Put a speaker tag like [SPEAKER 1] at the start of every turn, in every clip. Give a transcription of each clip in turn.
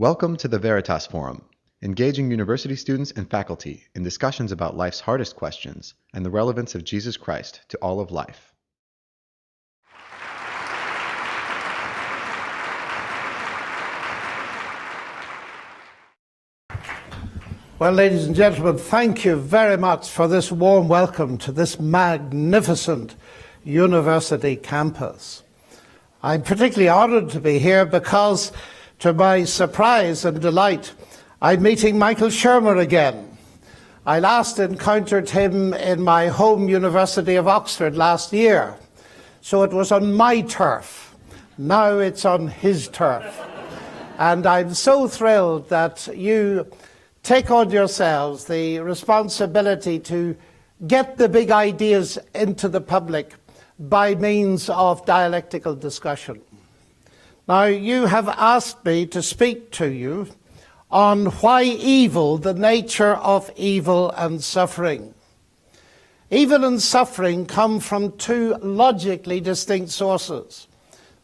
[SPEAKER 1] Welcome to the Veritas Forum, engaging university students and faculty in discussions about life's hardest questions and the relevance of Jesus Christ to all of life.
[SPEAKER 2] Well, ladies and gentlemen, thank you very much for this warm welcome to this magnificent university campus. I'm particularly honoured to be here because, to my surprise and delight, I'm meeting Michael Shermer again. I last encountered him in my home University of Oxford last year, so it was on my turf. Now it's on his turf. And I'm so thrilled that you take on yourselves the responsibility to get the big ideas into the public by means of dialectical discussion. Now, you have asked me to speak to you on why evil, the nature of evil and suffering. Evil and suffering come from two logically distinct sources.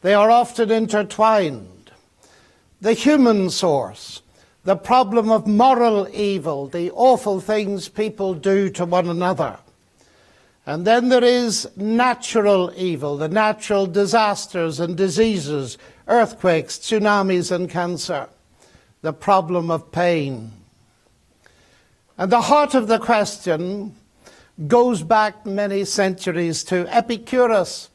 [SPEAKER 2] They are often intertwined. The human source, the problem of moral evil, the awful things people do to one another. And then there is natural evil, the natural disasters and diseases, earthquakes, tsunamis and cancer, the problem of pain. And the heart of the question goes back many centuries to Epicurus.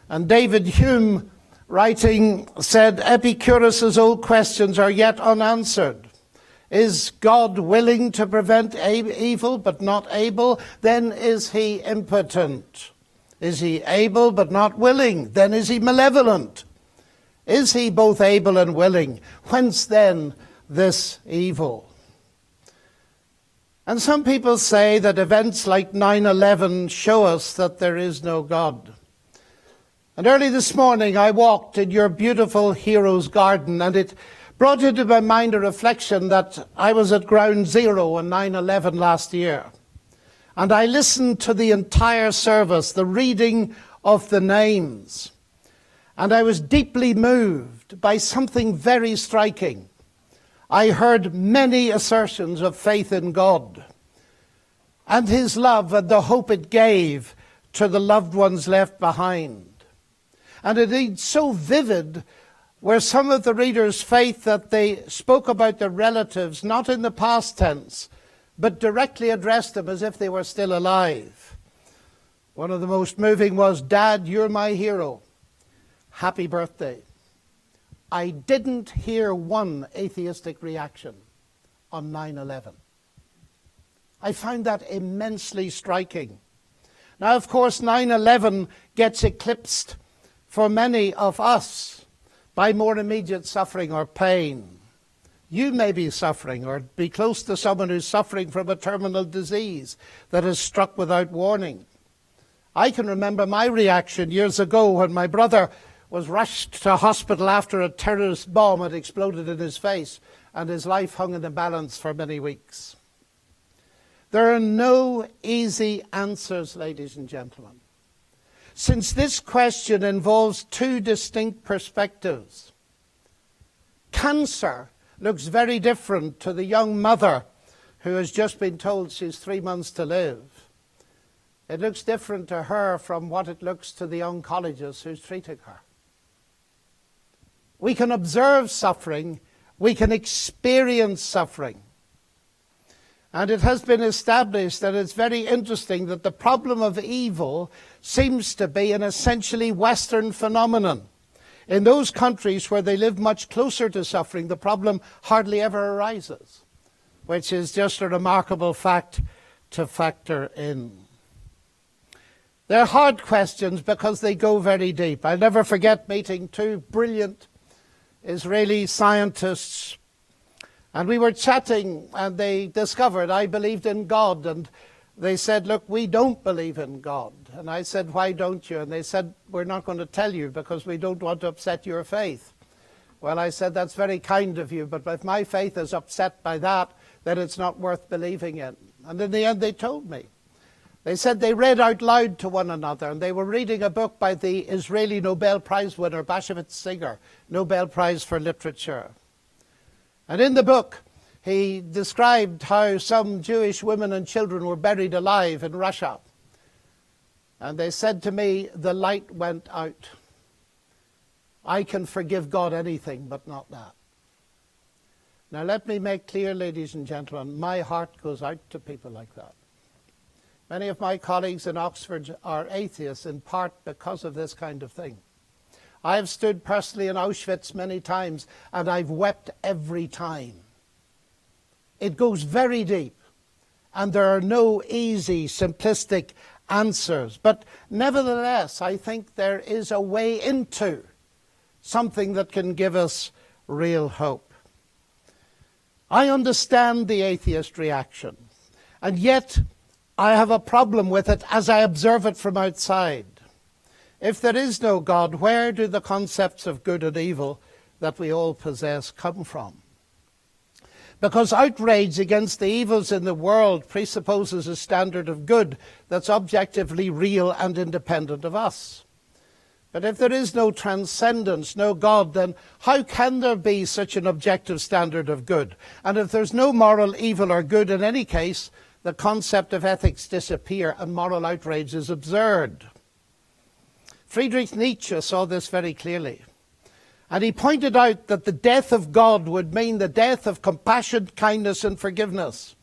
[SPEAKER 2] And David Hume, writing, said, Epicurus's old questions are yet unanswered. Is God willing to prevent evil but not able? Then is he impotent. Is he able but not willing? Then is he malevolent. Is he both able and willing? Whence then this evil? And some people say that events like 9/11 show us that there is no God. And early this morning I walked in your beautiful Heroes Garden, and it brought into my mind a reflection that I was at ground zero on 9/11 last year. And I listened to the entire service, the reading of the names. And I was deeply moved by something very striking. I heard many assertions of faith in God and his love and the hope it gave to the loved ones left behind. And indeed so vivid were some of the readers' faith that they spoke about their relatives, not in the past tense, but directly addressed them as if they were still alive. One of the most moving was, Dad, you're my hero. Happy birthday. I didn't hear one atheistic reaction on 9/11. I found that immensely striking. Now, of course, 9/11 gets eclipsed for many of us by more immediate suffering or pain. You may be suffering or be close to someone who's suffering from a terminal disease that has struck without warning. I can remember my reaction years ago when my brother was rushed to hospital after a terrorist bomb had exploded in his face and his life hung in the balance for many weeks. There are no easy answers, ladies and gentlemen. Since this question involves two distinct perspectives. Cancer looks very different to the young mother who has just been told she's 3 months to live. It looks different to her from what it looks to the oncologist who's treating her. We can observe suffering, we can experience suffering. And it has been established that it's very interesting that the problem of evil seems to be an essentially Western phenomenon. In those countries where they live much closer to suffering, the problem hardly ever arises, which is just a remarkable fact to factor in. They're hard questions because they go very deep. I'll never forget meeting two brilliant Israeli scientists. And we were chatting, and they discovered I believed in God. And they said, look, we don't believe in God. And I said, why don't you? And they said, we're not going to tell you because we don't want to upset your faith. Well, I said, that's very kind of you, but if my faith is upset by that, then it's not worth believing in. And in the end, they told me. They said they read out loud to one another, and they were reading a book by the Israeli Nobel Prize winner, Bashevis Singer, Nobel Prize for Literature. And in the book, he described how some Jewish women and children were buried alive in Russia. And they said to me, the light went out. I can forgive God anything, but not that. Now let me make clear, ladies and gentlemen, my heart goes out to people like that. Many of my colleagues in Oxford are atheists, in part because of this kind of thing. I have stood personally in Auschwitz many times, and I've wept every time. It goes very deep, and there are no easy, simplistic answers. But nevertheless, I think there is a way into something that can give us real hope. I understand the atheist reaction, and yet I have a problem with it as I observe it from outside. If there is no God, where do the concepts of good and evil that we all possess come from? Because outrage against the evils in the world presupposes a standard of good that's objectively real and independent of us. But if there is no transcendence, no God, then how can there be such an objective standard of good? And if there's no moral evil or good in any case, the concept of ethics disappear and moral outrage is absurd. Friedrich Nietzsche saw this very clearly. And he pointed out that the death of God would mean the death of compassion, kindness, and forgiveness.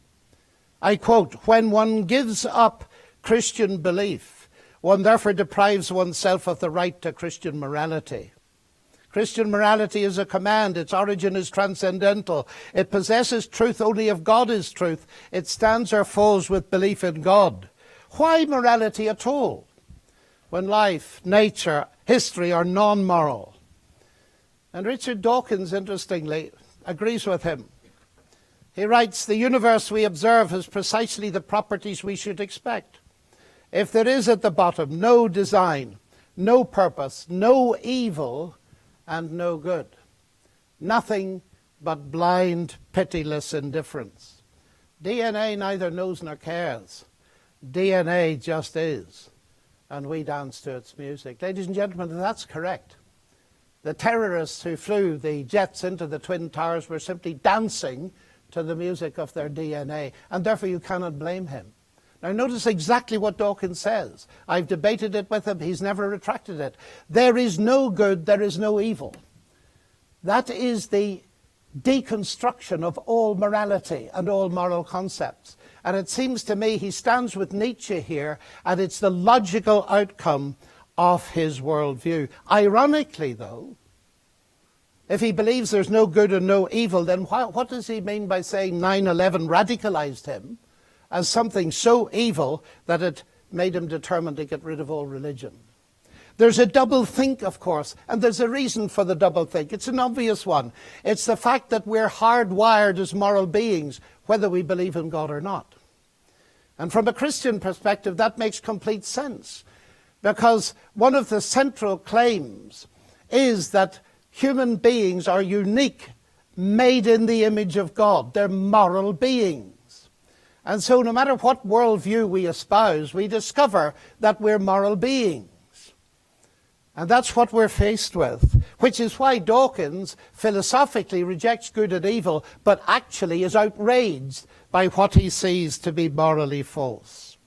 [SPEAKER 2] I quote, "When one gives up Christian belief, one therefore deprives oneself of the right to Christian morality. Christian morality is a command. Its origin is transcendental. It possesses truth only if God is truth. It stands or falls with belief in God. Why morality at all, when life, nature, history are non-moral?" And Richard Dawkins, interestingly, agrees with him. He writes, "The universe we observe has precisely the properties we should expect. If there is at the bottom no design, no purpose, no evil, and no good, nothing but blind, pitiless indifference. DNA neither knows nor cares. DNA just is, and we dance to its music." Ladies and gentlemen, that's correct. The terrorists who flew the jets into the Twin Towers were simply dancing to the music of their DNA, and therefore you cannot blame him. Now notice exactly what Dawkins says. I've debated it with him. He's never retracted it. There is no good, there is no evil. That is the deconstruction of all morality and all moral concepts. And it seems to me he stands with Nietzsche here, and it's the logical outcome of his worldview. Ironically, though, if he believes there's no good and no evil, then what does he mean by saying 9/11 radicalized him as something so evil that it made him determined to get rid of all religion? There's a double think, of course, and there's a reason for the double think. It's an obvious one. It's the fact that we're hardwired as moral beings, whether we believe in God or not. And from a Christian perspective, that makes complete sense, because one of the central claims is that human beings are unique, made in the image of God. They're moral beings. And so no matter what worldview we espouse, we discover that we're moral beings. And that's what we're faced with, which is why Dawkins philosophically rejects good and evil, but actually is outraged by what he sees to be morally false.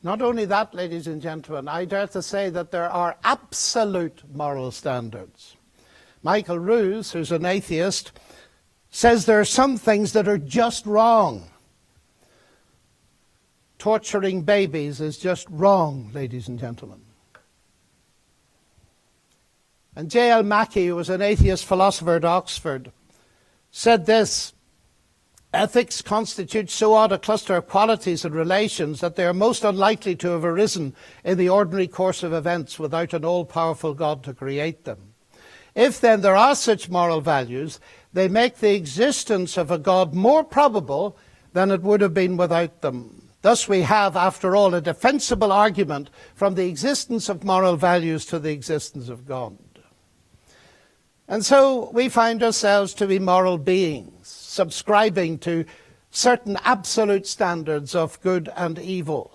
[SPEAKER 2] Not only that, ladies and gentlemen, I dare to say that there are absolute moral standards. Michael Ruse, who's an atheist, says there are some things that are just wrong. Torturing babies is just wrong, ladies and gentlemen. And J.L. Mackie, who was an atheist philosopher at Oxford, said this: "Ethics constitute so odd a cluster of qualities and relations that they are most unlikely to have arisen in the ordinary course of events without an all-powerful God to create them. If then there are such moral values, they make the existence of a God more probable than it would have been without them. Thus we have, after all, a defensible argument from the existence of moral values to the existence of God." And so we find ourselves to be moral beings, subscribing to certain absolute standards of good and evil.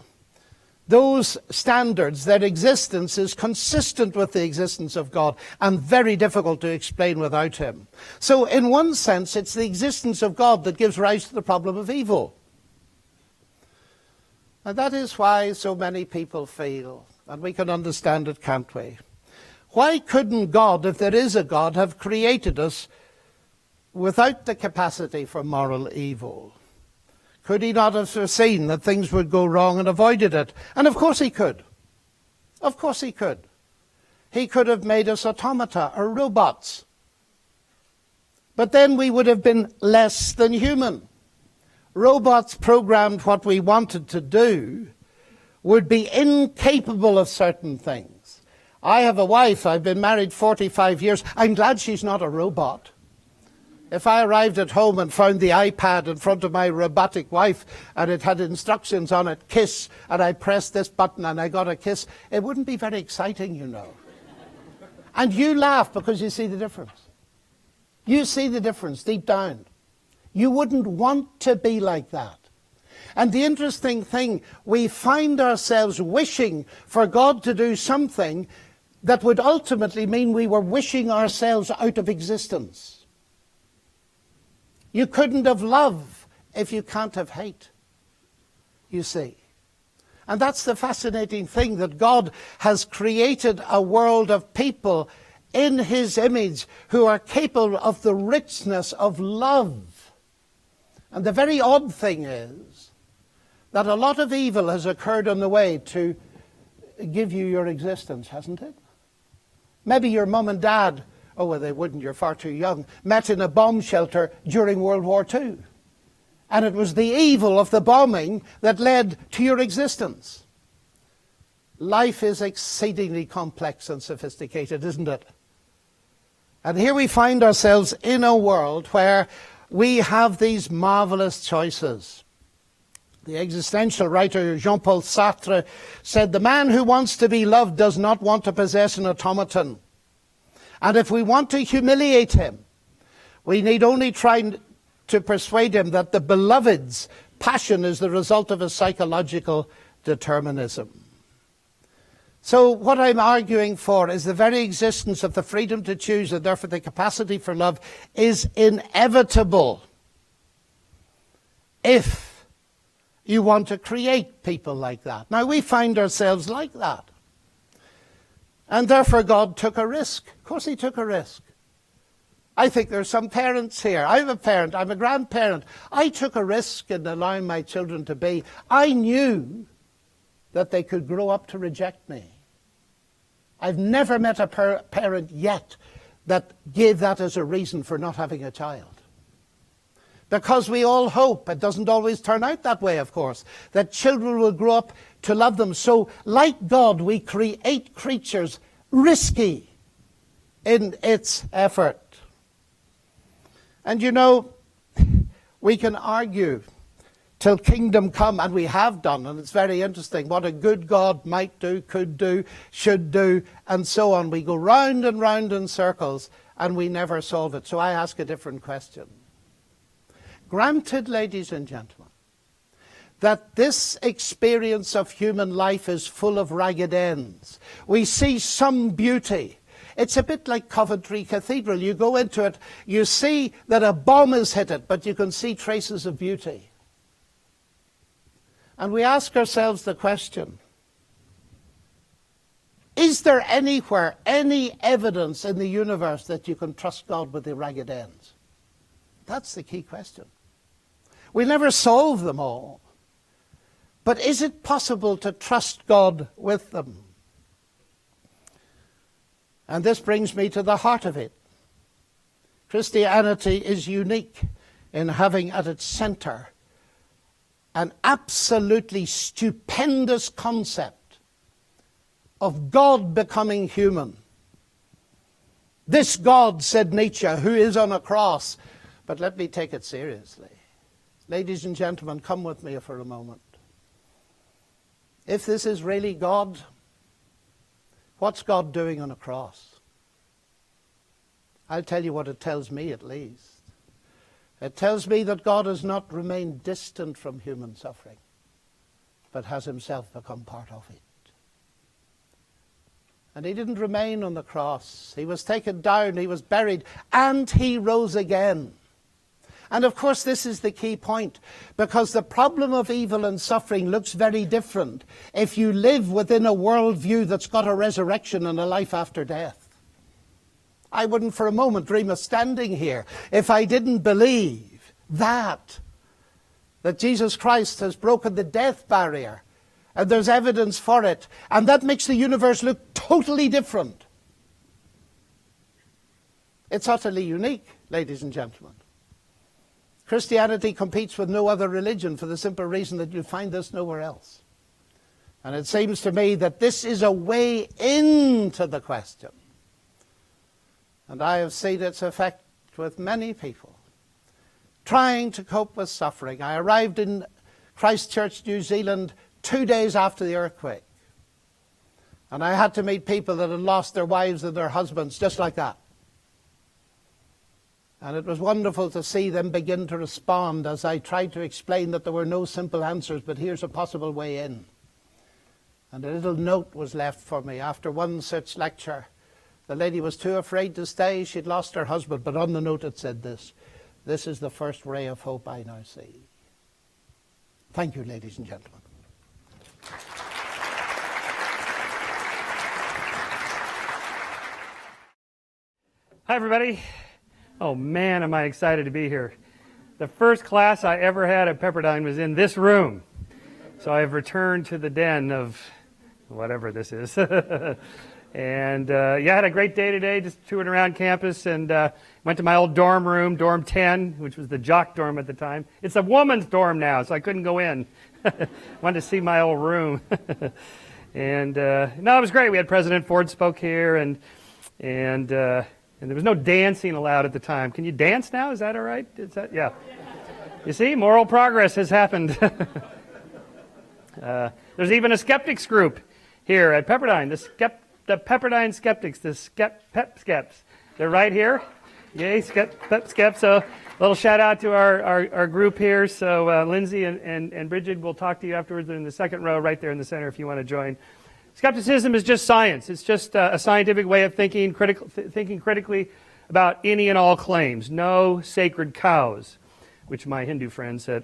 [SPEAKER 2] those standards, their existence is consistent with the existence of God and very difficult to explain without him. So in one sense, it's the existence of God that gives rise to the problem of evil. And that is why so many people feel, and we can understand it, can't we? Why couldn't God, if there is a God, have created us without the capacity for moral evil? Could he not have foreseen that things would go wrong and avoided it? And of course he could. Of course he could. He could have made us automata or robots. But then we would have been less than human. Robots programmed what we wanted to do would be incapable of certain things. I have a wife. I've been married 45 years. I'm glad she's not a robot. If I arrived at home and found the iPad in front of my robotic wife and it had instructions on it, kiss, and I pressed this button and I got a kiss, it wouldn't be very exciting, you know. And you laugh because you see the difference. You see the difference deep down. You wouldn't want to be like that. And the interesting thing, we find ourselves wishing for God to do something that would ultimately mean we were wishing ourselves out of existence. You couldn't have love if you can't have hate, you see. And that's the fascinating thing, that God has created a world of people in his image who are capable of the richness of love. And the very odd thing is that a lot of evil has occurred on the way to give you your existence, hasn't it? Maybe your mum and dad, oh, well, they wouldn't, you're far too young, met in a bomb shelter during World War II. And it was the evil of the bombing that led to your existence. Life is exceedingly complex and sophisticated, isn't it? And here we find ourselves in a world where we have these marvelous choices. The existential writer Jean-Paul Sartre said, "The man who wants to be loved does not want to possess an automaton. And if we want to humiliate him, we need only try to persuade him that the beloved's passion is the result of a psychological determinism." So what I'm arguing for is the very existence of the freedom to choose, and therefore the capacity for love, is inevitable if you want to create people like that. Now, we find ourselves like that. And therefore God took a risk. Of course he took a risk. I think there's some parents here. I'm a parent. I'm a grandparent. I took a risk in allowing my children to be. I knew that they could grow up to reject me. I've never met a parent yet that gave that as a reason for not having a child. Because we all hope, it doesn't always turn out that way, of course, that children will grow up to love them. So, like God, we create creatures risky in its effort. And you know, we can argue till kingdom come, and we have done, and it's very interesting, what a good God might do, could do, should do, and so on. We go round and round in circles, and we never solve it. So I ask a different question. Granted, ladies and gentlemen, that this experience of human life is full of ragged ends. We see some beauty. It's a bit like Coventry Cathedral. You go into it, you see that a bomb has hit it, but you can see traces of beauty. And we ask ourselves the question, is there anywhere any evidence in the universe that you can trust God with the ragged ends? That's the key question. We'll never solve them all. But is it possible to trust God with them? And this brings me to the heart of it. Christianity is unique in having at its center an absolutely stupendous concept of God becoming human. This God, said Nietzsche, who is on a cross. But let me take it seriously. Ladies and gentlemen, come with me for a moment. If this is really God, what's God doing on a cross? I'll tell you what it tells me, at least. It tells me that God has not remained distant from human suffering. but has himself become part of it. And he didn't remain on the cross. He was taken down, he was buried, and he rose again. And of course this is the key point, because the problem of evil and suffering looks very different if you live within a worldview that's got a resurrection and a life after death. I wouldn't for a moment dream of standing here if I didn't believe that Jesus Christ has broken the death barrier, and there's evidence for it, and that makes the universe look totally different. It's utterly unique, ladies and gentlemen. Christianity competes with no other religion for the simple reason that you'll find this nowhere else. And it seems to me that this is a way into the question. And I have seen its effect with many people trying to cope with suffering. I arrived in Christchurch, New Zealand 2 days after the earthquake. And I had to meet people that had lost their wives and their husbands just like that. And it was wonderful to see them begin to respond as I tried to explain that there were no simple answers, but here's a possible way in. And a little note was left for me after one such lecture. The lady was too afraid to stay. She'd lost her husband, but on the note it said this: "This is the first ray of hope I now see." Thank you, ladies and gentlemen.
[SPEAKER 3] Hi, everybody. Oh, man, am I excited to be here. The first class I ever had at Pepperdine was in this room. So I've returned to the den of whatever this is. And, I had a great day today, just touring around campus, and went to my old dorm room, dorm 10, which was the jock dorm at the time. It's a woman's dorm now, so I couldn't go in. Wanted to see my old room. And, no, it was great. We had President Ford spoke here, and there was no dancing allowed at the time. Can you dance now? Is that all right? Is that, yeah. You see, moral progress has happened. There's even a skeptics group here at Pepperdine, the Pepperdine skeptics, the pep skeps. They're right here. Yay, pep skeps. So a little shout out to our group here. So Lindsay and Bridget will talk to you afterwards. They're in the second row right there in the center if you want to join. Skepticism is just science. It's just a scientific way of thinking critically about any and all claims. No sacred cows, which my Hindu friend said,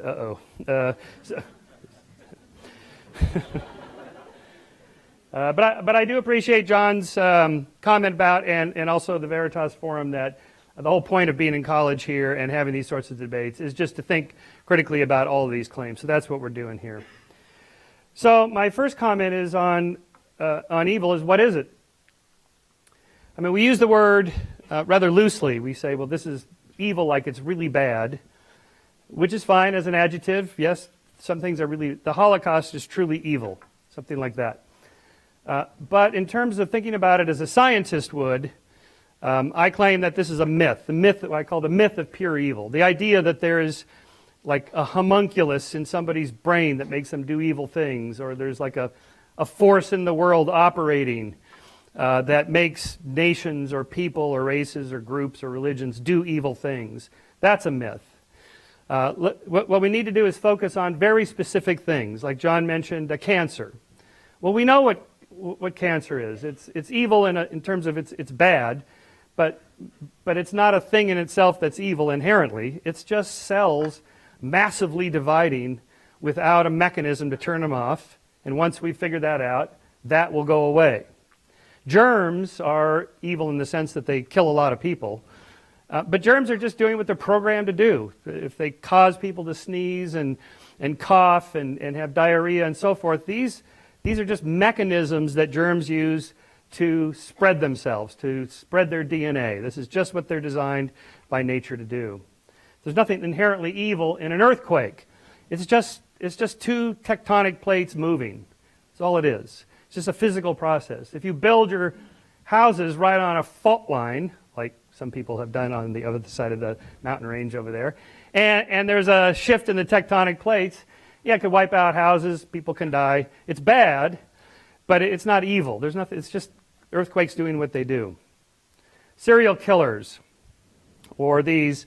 [SPEAKER 3] But I do appreciate John's comment about, and also the Veritas Forum, that the whole point of being in college here and having these sorts of debates is just to think critically about all of these claims. So that's what we're doing here. So my first comment is on evil is, what is it? I mean, we use the word rather loosely. We say, well, this is evil like it's really bad, which is fine as an adjective. Yes, some things are really, the Holocaust is truly evil, something like that. But in terms of thinking about it as a scientist would, I claim that this is a myth, the myth that I call the myth of pure evil. The idea that there is like a homunculus in somebody's brain that makes them do evil things, or there's like a force in the world operating that makes nations or people or races or groups or religions do evil things. That's a myth. What we need to do is focus on very specific things, like John mentioned, a cancer. Well, we know what cancer is. It's evil in terms of it's bad, but it's not a thing in itself that's evil inherently. It's just cells massively dividing without a mechanism to turn them off. And once we figure that out, that will go away. Germs are evil in the sense that they kill a lot of people. But germs are just doing what they're programmed to do. If they cause people to sneeze and cough and have diarrhea and so forth, these are just mechanisms that germs use to spread themselves, to spread their DNA. This is just what they're designed by nature to do. There's nothing inherently evil in an earthquake. It's just two tectonic plates moving. That's all it is. It's just a physical process. If you build your houses right on a fault line, like some people have done on the other side of the mountain range over there, and there's a shift in the tectonic plates, yeah, it could wipe out houses, people can die. It's bad, but it's not evil. There's nothing. It's just earthquakes doing what they do. Serial killers, or these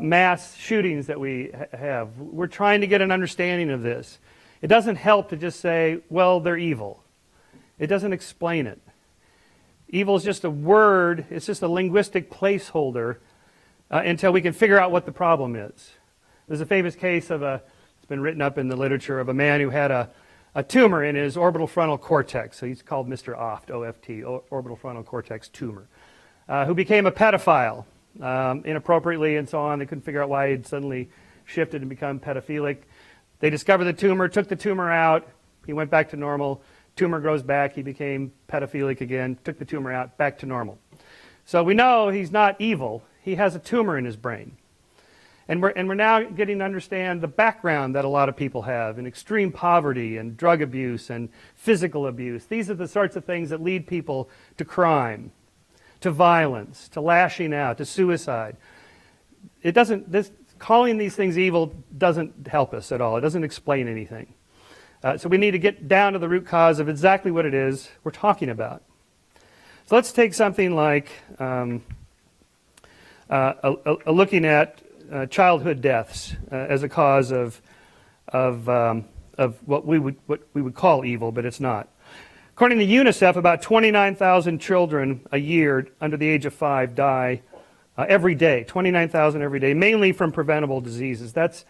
[SPEAKER 3] mass shootings that we have. We're trying to get an understanding of this. It doesn't help to just say, well, they're evil. It doesn't explain it. Evil is just a word, it's just a linguistic placeholder until we can figure out what the problem is. There's a famous case it's been written up in the literature, of a man who had a tumor in his orbital frontal cortex. So he's called Mr. Oft, O-F-T, orbital frontal cortex tumor, who became a pedophile inappropriately and so on. They couldn't figure out why he'd suddenly shifted and become pedophilic. They discovered the tumor, took the tumor out. He went back to normal. Tumor grows back. He became pedophilic again, took the tumor out, back to normal. So we know he's not evil. He has a tumor in his brain. And we're now getting to understand the background that a lot of people have in extreme poverty and drug abuse and physical abuse. These are the sorts of things that lead people to crime, to violence, to lashing out, to suicide. Calling these things evil doesn't help us at all. It doesn't explain anything. So we need to get down to the root cause of exactly what it is we're talking about. So let's take something like looking at childhood deaths as a cause of what we would call evil, but it's not. According to UNICEF, about 29,000 children a year under the age of 5 die every day. 29,000 every day, mainly from preventable diseases. That's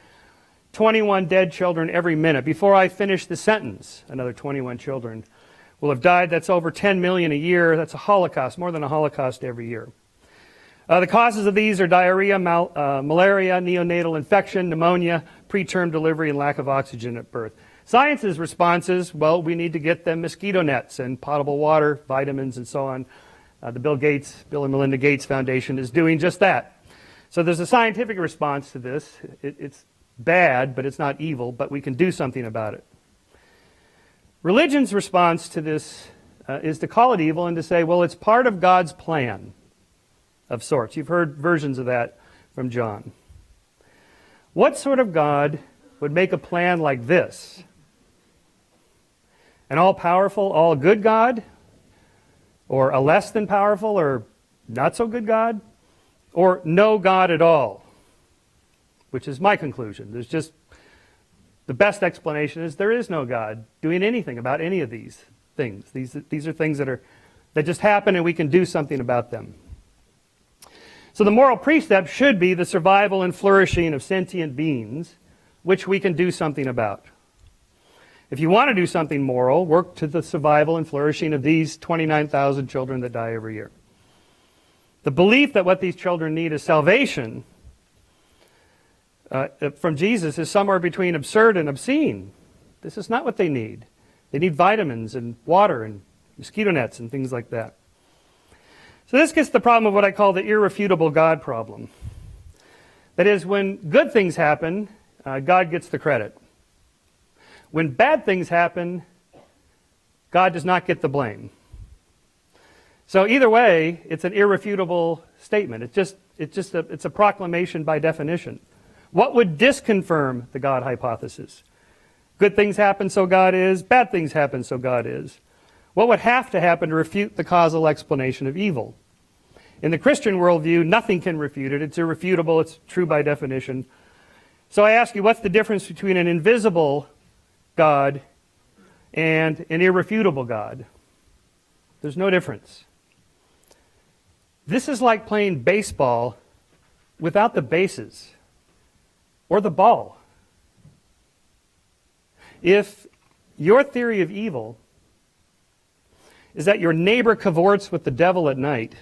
[SPEAKER 3] 21 dead children every minute. Before I finish the sentence, another 21 children will have died. That's over 10 million a year. That's a Holocaust, more than a Holocaust every year. The causes of these are diarrhea, malaria, neonatal infection, pneumonia, preterm delivery, and lack of oxygen at birth. Science's response is, well, we need to get them mosquito nets and potable water, vitamins, and so on. The Bill and Melinda Gates Foundation is doing just that. So there's a scientific response to this. It's bad, but it's not evil, but we can do something about it. Religion's response to this is to call it evil and to say, well, it's part of God's plan of sorts. You've heard versions of that from John. What sort of God would make a plan like this? An all-powerful, all-good God? Or a less than powerful or not so good God? Or no God at all? Which is my conclusion. There's just, the best explanation is there is no God doing anything about any of these things. These are things that just happen and we can do something about them. So the moral precept should be the survival and flourishing of sentient beings, which we can do something about. If you want to do something moral, work to the survival and flourishing of these 29,000 children that die every year. The belief that what these children need is salvation from Jesus is somewhere between absurd and obscene. This is not what they need. They need vitamins and water and mosquito nets and things like that. So this gets to the problem of what I call the irrefutable God problem. That is, when good things happen, God gets the credit. When bad things happen, God does not get the blame. So either way, it's an irrefutable statement. It's a proclamation by definition. What would disconfirm the God hypothesis? Good things happen, so God is. Bad things happen, so God is. What would have to happen to refute the causal explanation of evil? In the Christian worldview, nothing can refute it. It's irrefutable. It's true by definition. So I ask you, what's the difference between an invisible God and an irrefutable God? There's no difference. This is like playing baseball without the bases or the ball. If your theory of evil is that your neighbor cavorts with the devil at night,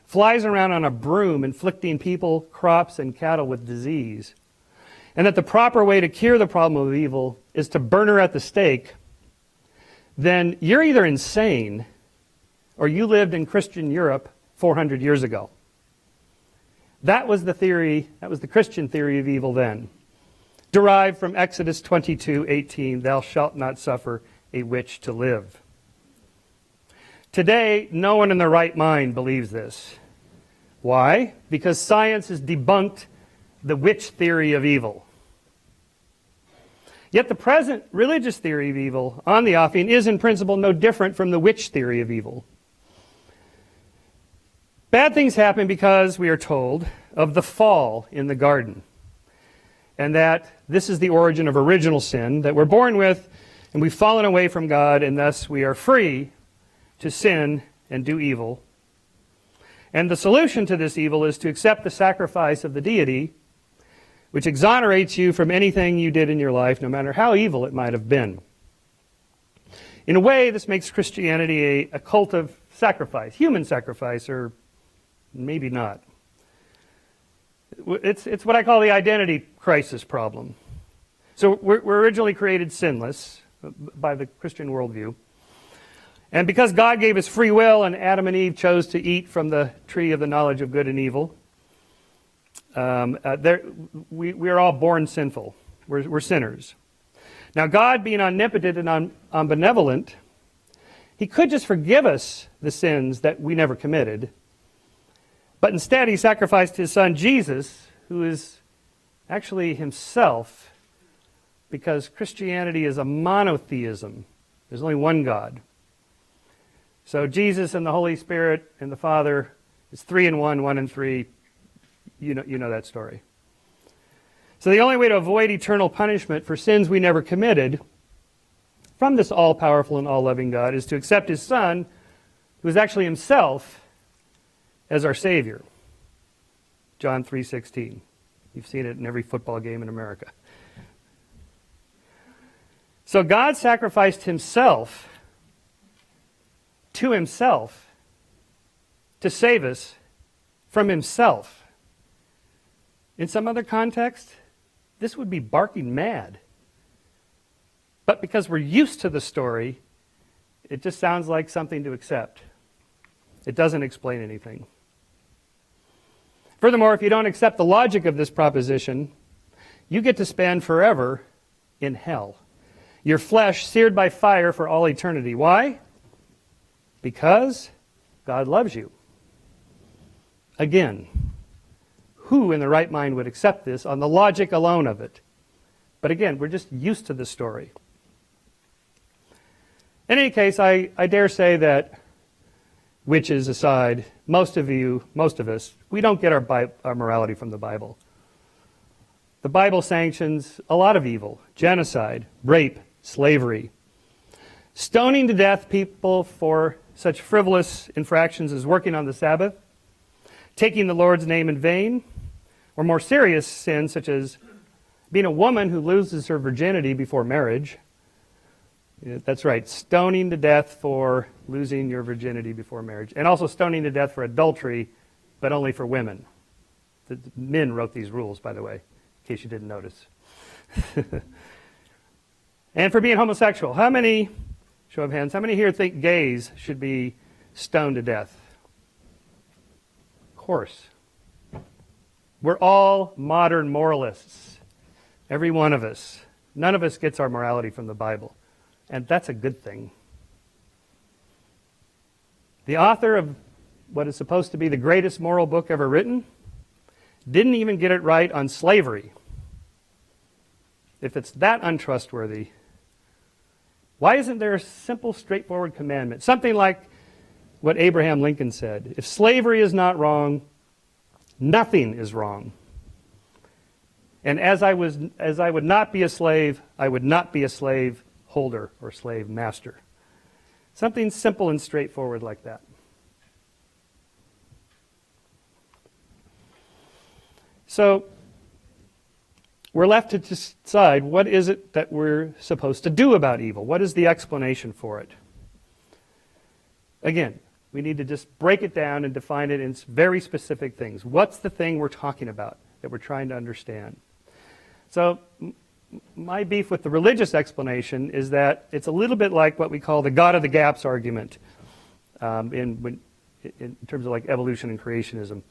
[SPEAKER 3] flies around on a broom inflicting people, crops, and cattle with disease, and that the proper way to cure the problem of evil is to burn her at the stake, then you're either insane or you lived in Christian Europe 400 years ago. That was the theory, that was the Christian theory of evil then, derived from Exodus 22:18, "Thou shalt not suffer a witch to live." Today, no one in their right mind believes this. Why? Because science has debunked the witch theory of evil. Yet the present religious theory of evil on the offing is in principle no different from the witch theory of evil. Bad things happen because, we are told, of the fall in the garden. and that this is the origin of original sin, that we're born with, and we've fallen away from God, and thus we are free to sin and do evil. And the solution to this evil is to accept the sacrifice of the deity, which exonerates you from anything you did in your life, no matter how evil it might have been. In a way, this makes Christianity a cult of sacrifice, human sacrifice, or maybe not. It's what I call the identity crisis problem. So we're originally created sinless by the Christian worldview. And because God gave us free will and Adam and Eve chose to eat from the tree of the knowledge of good and evil, we are all born sinful. We're sinners. Now, God, being omnipotent and omnibenevolent, he could just forgive us the sins that we never committed. But instead, he sacrificed his son Jesus, who is actually himself, because Christianity is a monotheism. There's only one God. So Jesus and the Holy Spirit and the Father is 3 in 1, 1 in 3. You know that story. So the only way to avoid eternal punishment for sins we never committed from this all-powerful and all-loving God is to accept his Son, who is actually himself, as our Savior. John 3:16. You've seen it in every football game in America. So God sacrificed himself to himself to save us from himself. In some other context, this would be barking mad. But because we're used to the story, it just sounds like something to accept. It doesn't explain anything. Furthermore, if you don't accept the logic of this proposition, you get to spend forever in hell. Your flesh seared by fire for all eternity. Why? Because God loves you. Again, who in the right mind would accept this on the logic alone of it? But again, we're just used to the story. In any case, I dare say that, witches aside, most of us, we don't get our morality from the Bible. The Bible sanctions a lot of evil: genocide, rape, slavery, stoning to death people for such frivolous infractions as working on the Sabbath, taking the Lord's name in vain, or more serious sins such as being a woman who loses her virginity before marriage. That's right, stoning to death for losing your virginity before marriage. And also stoning to death for adultery, but only for women. The men wrote these rules, by the way, in case you didn't notice. And for being homosexual. How many, show of hands, how many here think gays should be stoned to death? Of course. We're all modern moralists. Every one of us. None of us gets our morality from the Bible. And that's a good thing. The author of what is supposed to be the greatest moral book ever written didn't even get it right on slavery. If it's that untrustworthy, why isn't there a simple, straightforward commandment? Something like what Abraham Lincoln said: if slavery is not wrong, nothing is wrong. And as I would not be a slave, I would not be a slave holder or slave master. Something simple and straightforward like that. So we're left to decide, what is it that we're supposed to do about evil? What is the explanation for it? Again, we need to just break it down and define it in very specific things. What's the thing we're talking about that we're trying to understand? So my beef with the religious explanation is that it's a little bit like what we call the God of the gaps argument in terms of like evolution and creationism.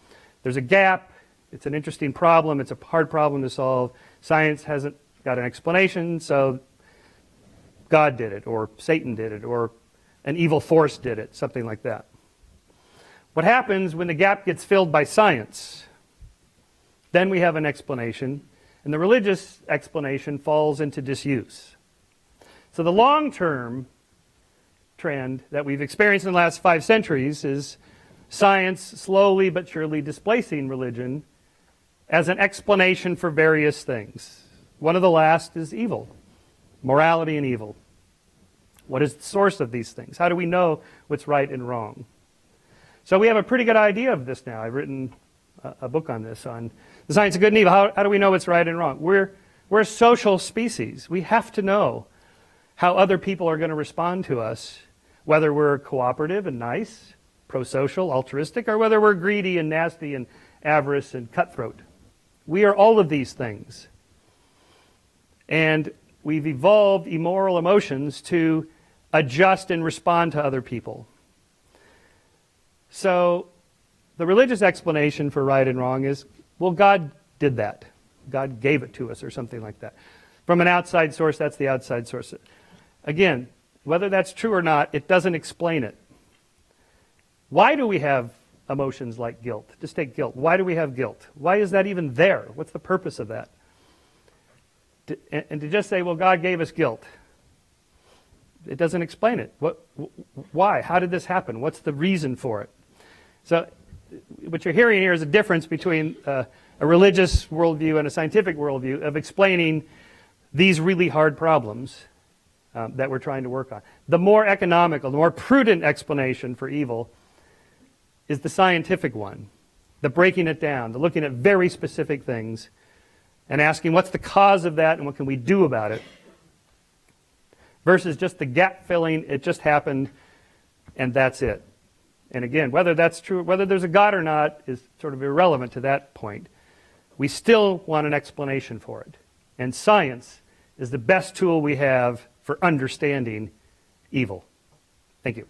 [SPEAKER 3] There's a gap. It's an interesting problem. It's a hard problem to solve. Science hasn't got an explanation, so God did it, or Satan did it, or an evil force did it, something like that. What happens when the gap gets filled by science? Then we have an explanation. And the religious explanation falls into disuse. So the long-term trend that we've experienced in the last 5 centuries is science slowly but surely displacing religion as an explanation for various things. One of the last is evil, morality and evil. What is the source of these things? How do we know what's right and wrong? So we have a pretty good idea of this now. I've written a book on this, on the science of good and evil. How do we know what's right and wrong? We're a social species. We have to know how other people are going to respond to us, whether we're cooperative and nice, pro-social, altruistic, or whether we're greedy and nasty and avarice and cutthroat. We are all of these things. And we've evolved immoral emotions to adjust and respond to other people. So the religious explanation for right and wrong is, well, God did that. God gave it to us or something like that. From an outside source, that's the outside source. Again, whether that's true or not, it doesn't explain it. Why do we have emotions like guilt? Just take guilt. Why do we have guilt? Why is that even there? What's the purpose of that? And to just say, well, God gave us guilt. It doesn't explain it. Why? How did this happen? What's the reason for it? So what you're hearing here is a difference between a religious worldview and a scientific worldview of explaining these really hard problems that we're trying to work on. The more economical, the more prudent explanation for evil is the scientific one, the breaking it down, the looking at very specific things and asking what's the cause of that and what can we do about it, versus just the gap filling, it just happened and that's it. And again, whether that's true, whether there's a God or not is sort of irrelevant to that point. We still want an explanation for it. And science is the best tool we have for understanding evil. Thank you.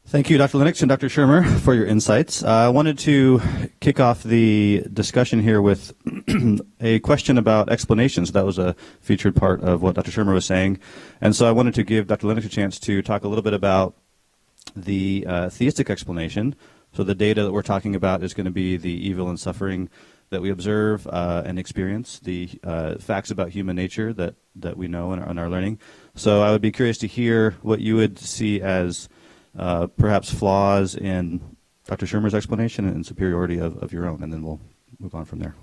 [SPEAKER 4] Thank you, Dr. Lennox and Dr. Shermer, for your insights. I wanted to kick off the discussion here with a question about explanations. That was a featured part of what Dr. Shermer was saying. And so I wanted to give Dr. Lennox a chance to talk a little bit about the theistic explanation. So the data that we're talking about is going to be the evil and suffering that we observe and experience, the facts about human nature that we know and are learning. So I would be curious to hear what you would see as perhaps flaws in Dr. Shermer's explanation and superiority of your own, and then we'll move on from there.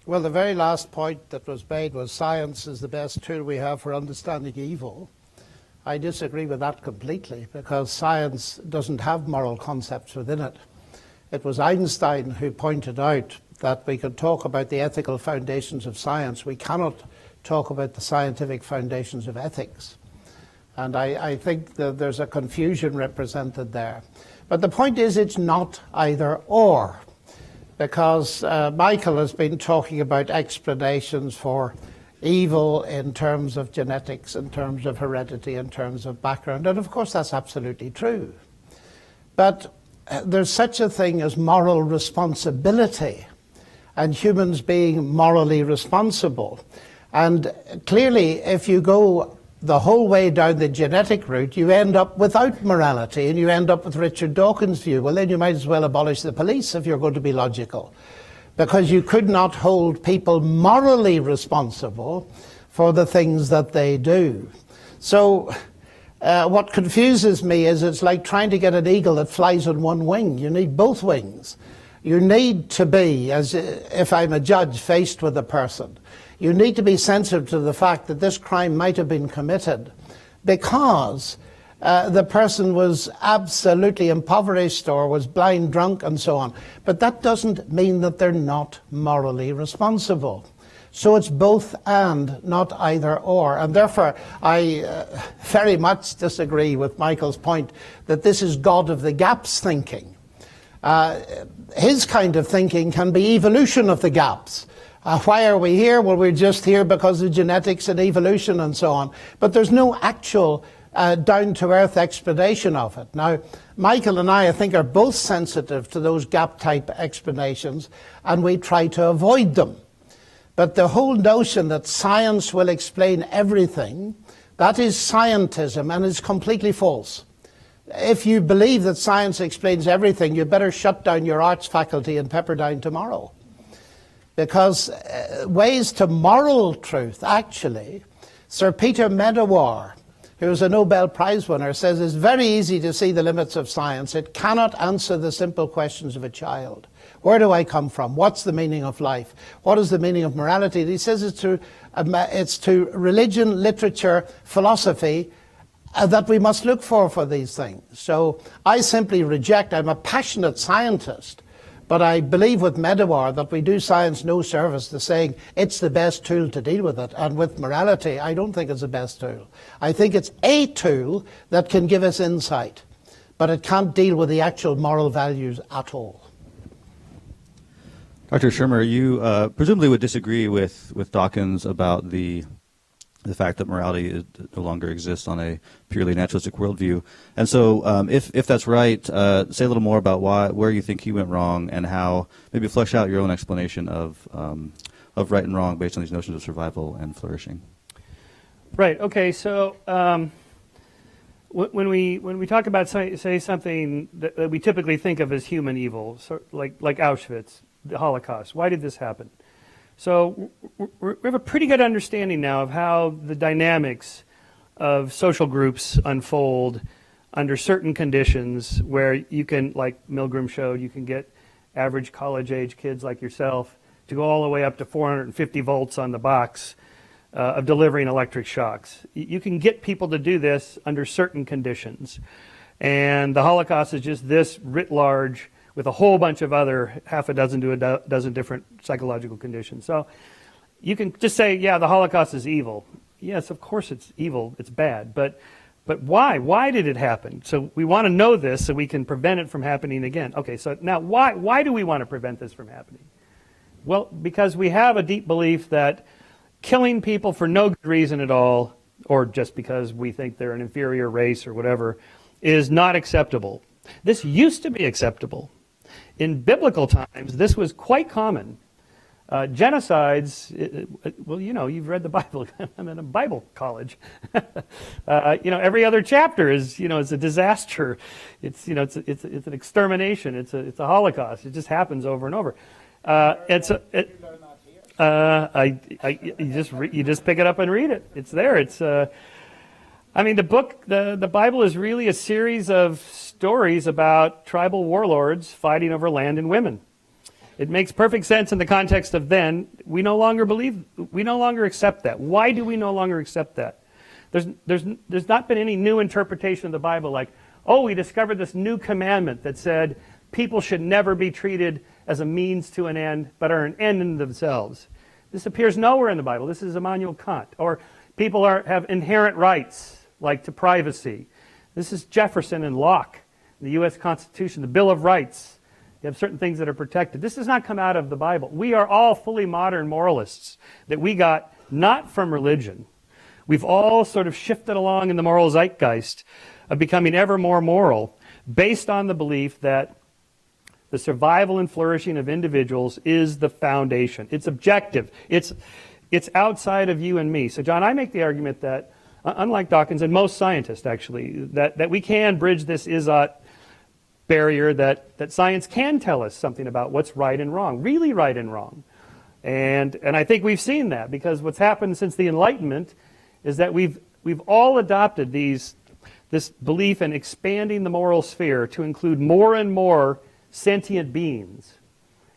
[SPEAKER 2] Well, the very last point that was made was science is the best tool we have for understanding evil. I disagree with that completely, because science doesn't have moral concepts within it. It was Einstein who pointed out that we can talk about the ethical foundations of science. We cannot talk about the scientific foundations of ethics. And I think that there's a confusion represented there. But the point is, it's not either or, because Michael has been talking about explanations for evil in terms of genetics, in terms of heredity, in terms of background. And of course, that's absolutely true. But there's such a thing as moral responsibility, and humans being morally responsible. And clearly, if you go the whole way down the genetic route, you end up without morality, and you end up with Richard Dawkins' view. Well, then you might as well abolish the police if you're going to be logical, because you could not hold people morally responsible for the things that they do. So what confuses me is it's like trying to get an eagle that flies on one wing. You need both wings. You need to be, as if I'm a judge faced with a person, you need to be sensitive to the fact that this crime might have been committed because the person was absolutely impoverished or was blind drunk and so on. But that doesn't mean that they're not morally responsible. So it's both and, not either or. And therefore, I very much disagree with Michael's point that this is God of the gaps thinking. His kind of thinking can be evolution of the gaps. Why are we here? Well, we're just here because of genetics and evolution and so on. But there's no actual down-to-earth explanation of it. Now, Michael and I think, are both sensitive to those gap-type explanations, and we try to avoid them. But the whole notion that science will explain everything, that is scientism, and it's completely false. If you believe that science explains everything, you better shut down your arts faculty in Pepperdine tomorrow. Because ways to moral truth, actually, Sir Peter Medawar, who is a Nobel Prize winner, says it's very easy to see the limits of science. It cannot answer the simple questions of a child. Where do I come from? What's the meaning of life? What is the meaning of morality? And he says it's to religion, literature, philosophy that we must look for these things. So I simply reject. I'm a passionate scientist, but I believe with Medawar that we do science no service to saying it's the best tool to deal with it. And with morality, I don't think it's the best tool. I think it's a tool that can give us insight, but it can't deal with the actual moral values at all.
[SPEAKER 4] Dr. Shermer, you presumably would disagree with Dawkins about the fact that morality no longer exists on a purely naturalistic worldview. And so if that's right, say a little more about where you think he went wrong and how, maybe flesh out your own explanation of right and wrong based on these notions of survival and flourishing.
[SPEAKER 3] Right. Okay. So when we talk about say something that we typically think of as human evil, so like Auschwitz, the Holocaust, why did this happen? So we have a pretty good understanding now of how the dynamics of social groups unfold under certain conditions where you can, like Milgram showed, you can get average college-age kids like yourself to go all the way up to 450 volts on the box of delivering electric shocks. You can get people to do this under certain conditions. And the Holocaust is just this writ large with a whole bunch of other half a dozen to a dozen different psychological conditions. So you can just say, yeah, the Holocaust is evil. Yes, of course it's evil, it's bad, but why? Why did it happen? So we want to know this so we can prevent it from happening again. Okay, so now why do we want to prevent this from happening? Well, because we have a deep belief that killing people for no good reason at all, or just because we think they're an inferior race or whatever, is not acceptable. This used to be acceptable. In biblical times, this was quite common. Genocides, well, you know, you've read the Bible. I'm in a Bible college. Every other chapter is a disaster. It's an extermination. It's a Holocaust. It just happens over and over. You just pick it up and read it. It's there. The Bible is really a series of stories about tribal warlords fighting over land and women. It makes perfect sense in the context of then. We no longer accept that. Why do we no longer accept that? There's not been any new interpretation of the Bible like, oh, we discovered this new commandment that said people should never be treated as a means to an end, but are an end in themselves. This appears nowhere in the Bible. This is Immanuel Kant. Or people have inherent rights, like to privacy. This is Jefferson and Locke, the U.S. Constitution, the Bill of Rights. You have certain things that are protected. This does not come out of the Bible. We are all fully modern moralists that we got not from religion. We've all sort of shifted along in the moral zeitgeist of becoming ever more moral based on the belief that the survival and flourishing of individuals is the foundation. It's objective. It's outside of you and me. So, John, I make the argument that unlike Dawkins and most scientists, actually, that we can bridge this is-ought barrier, that science can tell us something about what's right and wrong, really right and wrong. And I think we've seen that, because what's happened since the Enlightenment is that we've all adopted this belief in expanding the moral sphere to include more and more sentient beings.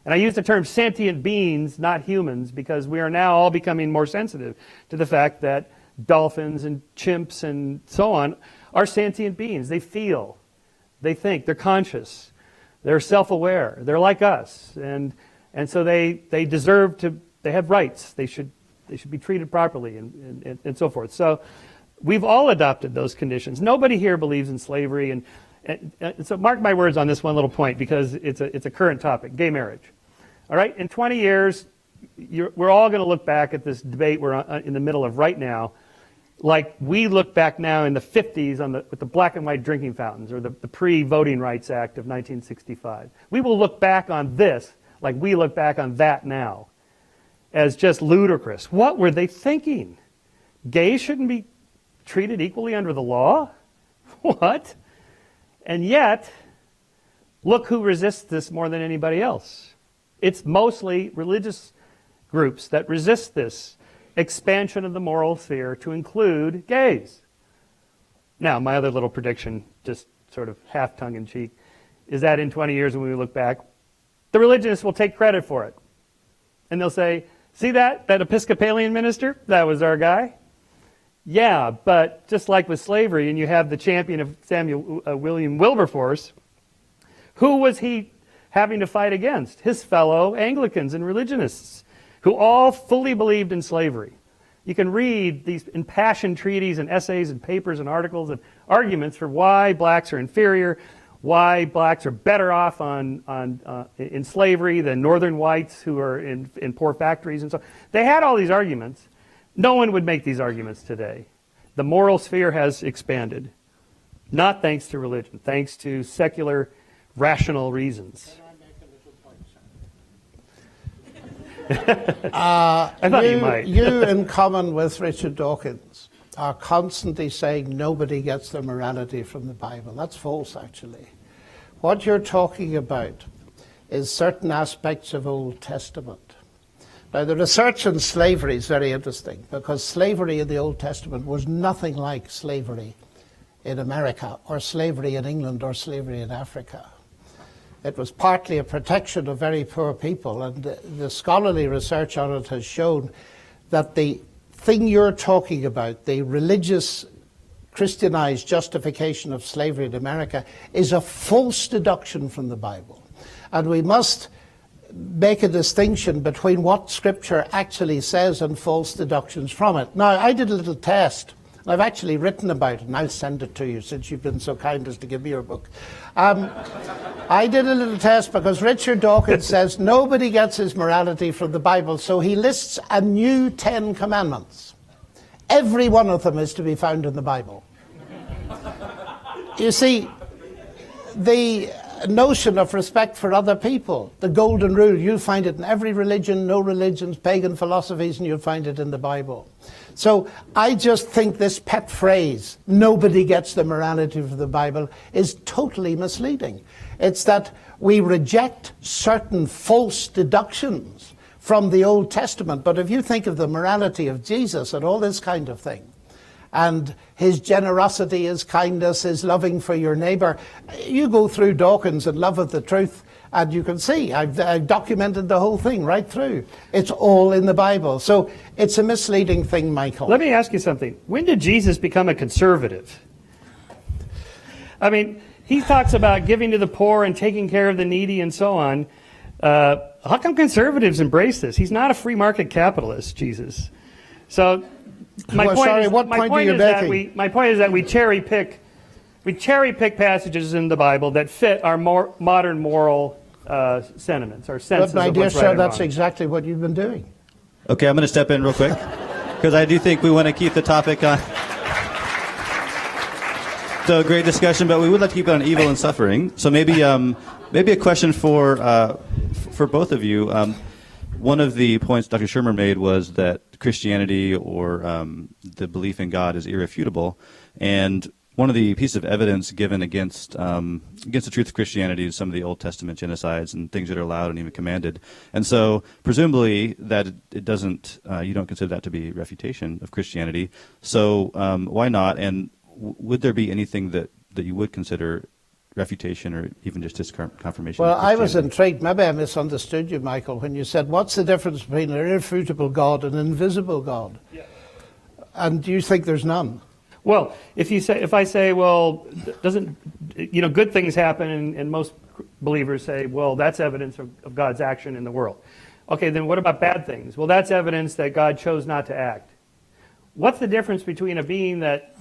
[SPEAKER 3] And I use the term sentient beings, not humans, because we are now all becoming more sensitive to the fact that dolphins and chimps and so on are sentient beings. They feel, they think, they're conscious, they're self-aware, they're like us, and so they deserve to. They have rights. They should be treated properly and so forth. So we've all adopted those conditions. Nobody here believes in slavery, and so mark my words on this one little point, because it's a current topic: gay marriage. All right, in 20 years, we're all going to look back at this debate we're in the middle of right now, like we look back now in the 50s with the black and white drinking fountains, or the pre-Voting Rights Act of 1965. We will look back on this like we look back on that now, as just ludicrous. What were they thinking? Gays shouldn't be treated equally under the law? What? And yet, look who resists this more than anybody else. It's mostly religious groups that resist this expansion of the moral sphere to include gays. Now, my other little prediction, just sort of half tongue-in-cheek, is that in 20 years when we look back, the religionists will take credit for it. And they'll say, see that Episcopalian minister? That was our guy. Yeah, but just like with slavery, and you have the champion of William Wilberforce, who was he having to fight against? His fellow Anglicans and religionists, who all fully believed in slavery. You can read these impassioned treaties and essays and papers and articles and arguments for why blacks are inferior, why blacks are better off in slavery than northern whites who are in poor factories and so on. They had all these arguments. No one would make these arguments today. The moral sphere has expanded, not thanks to religion, thanks to secular, rational reasons. I thought you might.
[SPEAKER 2] You, in common with Richard Dawkins, are constantly saying nobody gets their morality from the Bible. That's false, actually. What you're talking about is certain aspects of Old Testament. Now, the research on slavery is very interesting, because slavery in the Old Testament was nothing like slavery in America, or slavery in England, or slavery in Africa. It was partly a protection of very poor people, and the scholarly research on it has shown that the thing you're talking about, the religious Christianized justification of slavery in America, is a false deduction from the Bible. And we must make a distinction between what Scripture actually says and false deductions from it. Now, I did a little test. I've actually written about it, and I'll send it to you since you've been so kind as to give me your book. I did a little test because Richard Dawkins says nobody gets his morality from the Bible, so he lists a new 10 commandments. Every one of them is to be found in the Bible. You see, the notion of respect for other people, the golden rule, you'll find it in every religion, no religions, pagan philosophies, and you'll find it in the Bible. So I just think this pet phrase, nobody gets the morality from the Bible, is totally misleading. It's that we reject certain false deductions from the Old Testament. But if you think of the morality of Jesus and all this kind of thing, and his generosity, his kindness, his loving for your neighbour, you go through Dawkins and Love of the Truth, and you can see, I've documented the whole thing right through. It's all in the Bible. So it's a misleading thing, Michael.
[SPEAKER 3] Let me ask you something. When did Jesus become a conservative? I mean, he talks about giving to the poor and taking care of the needy and so on. How come conservatives embrace this? He's not a free market capitalist, Jesus. So my point is that we cherry pick passages in the Bible that fit our more modern moral sentiments, our senses.
[SPEAKER 2] But my
[SPEAKER 3] of
[SPEAKER 2] dear
[SPEAKER 3] what's
[SPEAKER 2] sir,
[SPEAKER 3] right
[SPEAKER 2] that's
[SPEAKER 3] wrong.
[SPEAKER 2] exactly what you've been doing.
[SPEAKER 4] Okay, I'm going to step in real quick because I do think we want to keep the topic on. So great discussion, but we would like to keep it on evil and suffering. So maybe a question for both of you. One of the points Dr. Shermer made was that Christianity or the belief in God is irrefutable, and one of the pieces of evidence given against the truth of Christianity is some of the Old Testament genocides and things that are allowed and even commanded. And so, presumably, that it doesn't, you don't consider that to be refutation of Christianity. So, why not? And would there be anything that you would consider refutation or even just confirmation?
[SPEAKER 2] Well, I was intrigued. Maybe I misunderstood you, Michael, when you said, "What's the difference between an irrefutable God and an invisible God?" Yeah. And do you think there's none?
[SPEAKER 3] Well, if I say, well, good things happen, and most believers say, well, that's evidence of God's action in the world. Okay, then what about bad things? Well, that's evidence that God chose not to act. What's the difference between a being that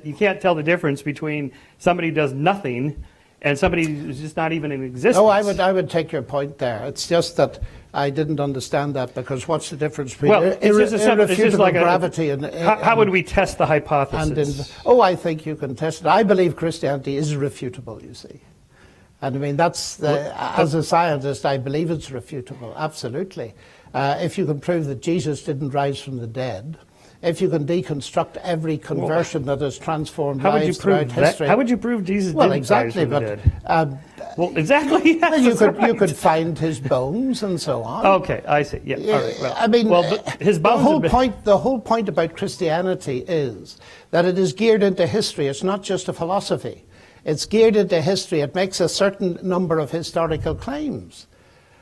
[SPEAKER 3] you can't tell the difference between somebody who does nothing and somebody who's just not even in existence?
[SPEAKER 2] Oh, I would take your point there. It's just that I didn't understand that, because what's the difference between irrefutable gravity and...
[SPEAKER 3] How would we test the hypothesis?
[SPEAKER 2] I think you can test it. I believe Christianity is refutable, you see. And I mean, as a scientist, I believe it's refutable, absolutely. If you can prove that Jesus didn't rise from the dead, if you can deconstruct every conversion that has transformed lives throughout history.
[SPEAKER 3] How would you prove Jesus didn't rise from the dead? Well, exactly.
[SPEAKER 2] Well, you
[SPEAKER 3] Yes,
[SPEAKER 2] could find his bones and so on.
[SPEAKER 3] Okay, I see. Yeah. All right. Well,
[SPEAKER 2] I mean,
[SPEAKER 3] his bones.
[SPEAKER 2] The whole point about Christianity is that it is geared into history. It's not just a philosophy. It's geared into history. It makes a certain number of historical claims.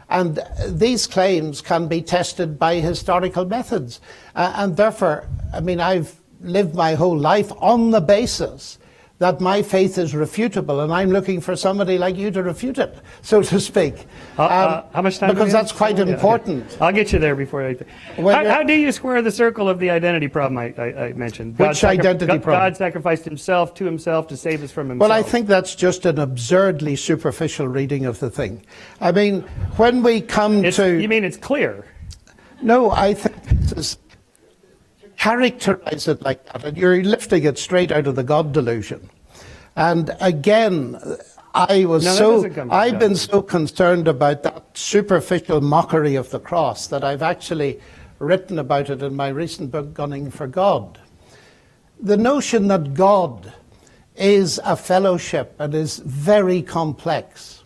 [SPEAKER 2] And these claims can be tested by historical methods. And therefore, I mean, I've lived my whole life on the basis that my faith is refutable, and I'm looking for somebody like you to refute it, so to speak.
[SPEAKER 3] How much time?
[SPEAKER 2] Because that's quite important.
[SPEAKER 3] Okay. I'll get you there before I. How do you square the circle of the identity problem I mentioned?
[SPEAKER 2] Which identity problem?
[SPEAKER 3] God sacrificed himself to save us from himself.
[SPEAKER 2] Well, I think that's just an absurdly superficial reading of the thing. I mean, when we come to...
[SPEAKER 3] You mean it's clear?
[SPEAKER 2] No, I think this is... Characterize it like that, and you're lifting it straight out of the God delusion. And again, I've been so concerned about that superficial mockery of the cross that I've actually written about it in my recent book, Gunning for God. The notion that God is a fellowship and is very complex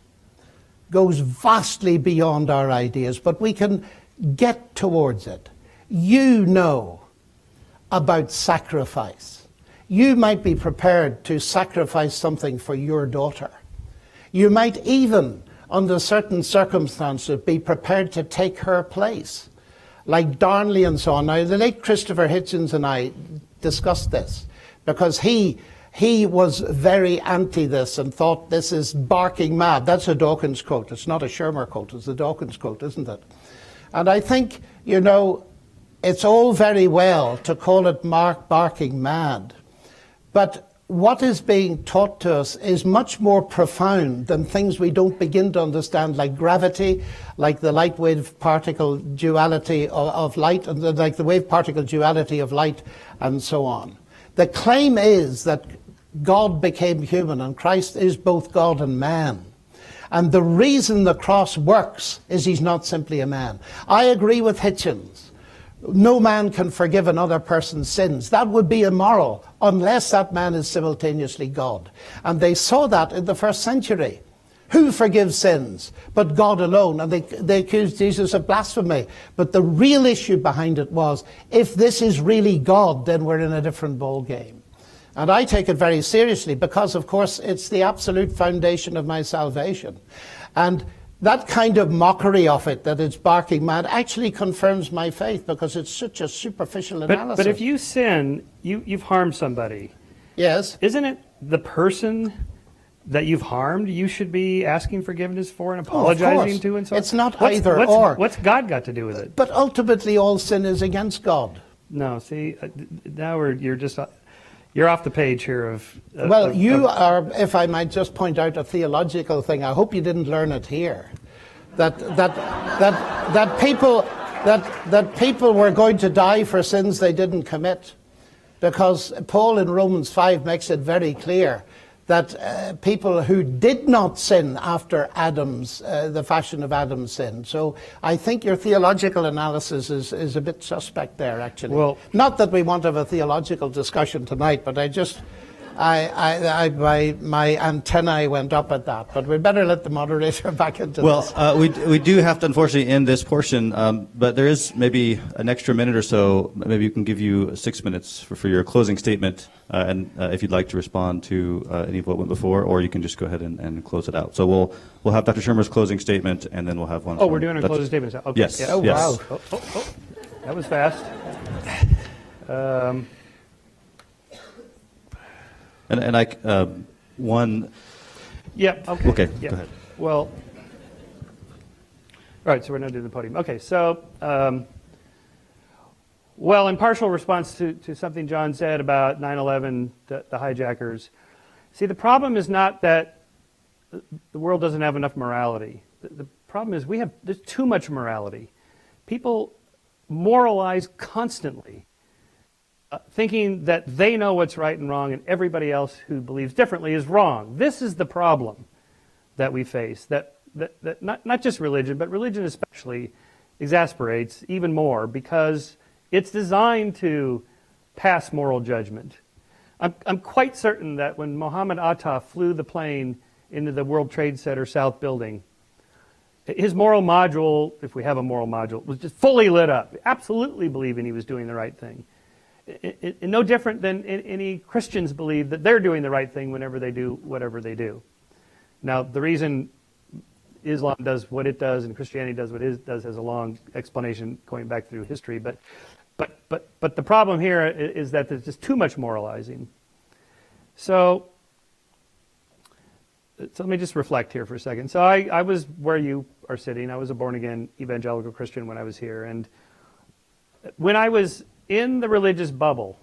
[SPEAKER 2] goes vastly beyond our ideas, but we can get towards it. You know about sacrifice. You might be prepared to sacrifice something for your daughter. You might even, under certain circumstances, be prepared to take her place, like Darnley and so on. Now, the late Christopher Hitchens and I discussed this, because he was very anti this and thought this is barking mad. That's a Dawkins quote. It's not a Shermer quote. It's a Dawkins quote, isn't it? And I think, you know, it's all very well to call it barking mad, but what is being taught to us is much more profound than things we don't begin to understand, like gravity, like the light-wave particle duality of light, and like the wave-particle duality of light, and so on. The claim is that God became human, and Christ is both God and man. And the reason the cross works is he's not simply a man. I agree with Hitchens. No man can forgive another person's sins. That would be immoral unless that man is simultaneously God. And they saw that in the first century. Who forgives sins? But God alone. And they accused Jesus of blasphemy. But the real issue behind it was, if this is really God, then we're in a different ball game. And I take it very seriously because, of course, it's the absolute foundation of my salvation. And that kind of mockery of it, that it's barking mad, actually confirms my faith because it's such a superficial analysis.
[SPEAKER 3] But if you sin, you've harmed somebody.
[SPEAKER 2] Yes.
[SPEAKER 3] Isn't it the person that you've harmed you should be asking forgiveness for and apologizing to and so on?
[SPEAKER 2] It's not either or.
[SPEAKER 3] What's God got to do with it?
[SPEAKER 2] But ultimately all sin is against God.
[SPEAKER 3] No, see, now you're off the page here
[SPEAKER 2] you are, if I might just point out a theological thing, I hope you didn't learn it here, that people were going to die for sins they didn't commit, because Paul in Romans 5 makes it very clear that people who did not sin after the fashion of Adam's sin. So I think your theological analysis is a bit suspect there, actually.
[SPEAKER 3] Well,
[SPEAKER 2] not that we want to have a theological discussion tonight, but my antennae went up at that. But we'd better let the moderator back into this.
[SPEAKER 4] Well, we do have to unfortunately end this portion, but there is maybe an extra minute or so. Maybe we can give you 6 minutes for your closing statement, and if you'd like to respond to any of what went before, or you can just go ahead and close it out. So we'll have Dr. Shermer's closing statement, and then we'll have one.
[SPEAKER 3] Oh, we're doing a closing statement. Okay.
[SPEAKER 4] Yes.
[SPEAKER 3] Yeah.
[SPEAKER 2] Oh,
[SPEAKER 4] yes.
[SPEAKER 2] wow.
[SPEAKER 3] Oh, that was fast.
[SPEAKER 4] And I one.
[SPEAKER 3] Yeah. Okay.
[SPEAKER 4] Okay.
[SPEAKER 3] Yeah.
[SPEAKER 4] Go ahead.
[SPEAKER 3] Well. All right. So we're not doing the podium. Okay. So, well, in partial response to something John said about 9/11, the hijackers. See, the problem is not that the world doesn't have enough morality. The problem is there's too much morality. People moralize constantly, thinking that they know what's right and wrong, and everybody else who believes differently is wrong. This is the problem that we face, that not just religion, but religion especially exasperates even more because it's designed to pass moral judgment. I'm quite certain that when Mohammed Atta flew the plane into the World Trade Center South building. His moral module, if we have a moral module, was just fully lit up, absolutely believing he was doing the right thing. No different than any Christians believe that they're doing the right thing whenever they do whatever they do. Now, the reason Islam does what it does and Christianity does what it does has a long explanation going back through history. But the problem here is that there's just too much moralizing. So let me just reflect here for a second. So I was where you are sitting. I was a born-again evangelical Christian when I was here. And when I was in the religious bubble,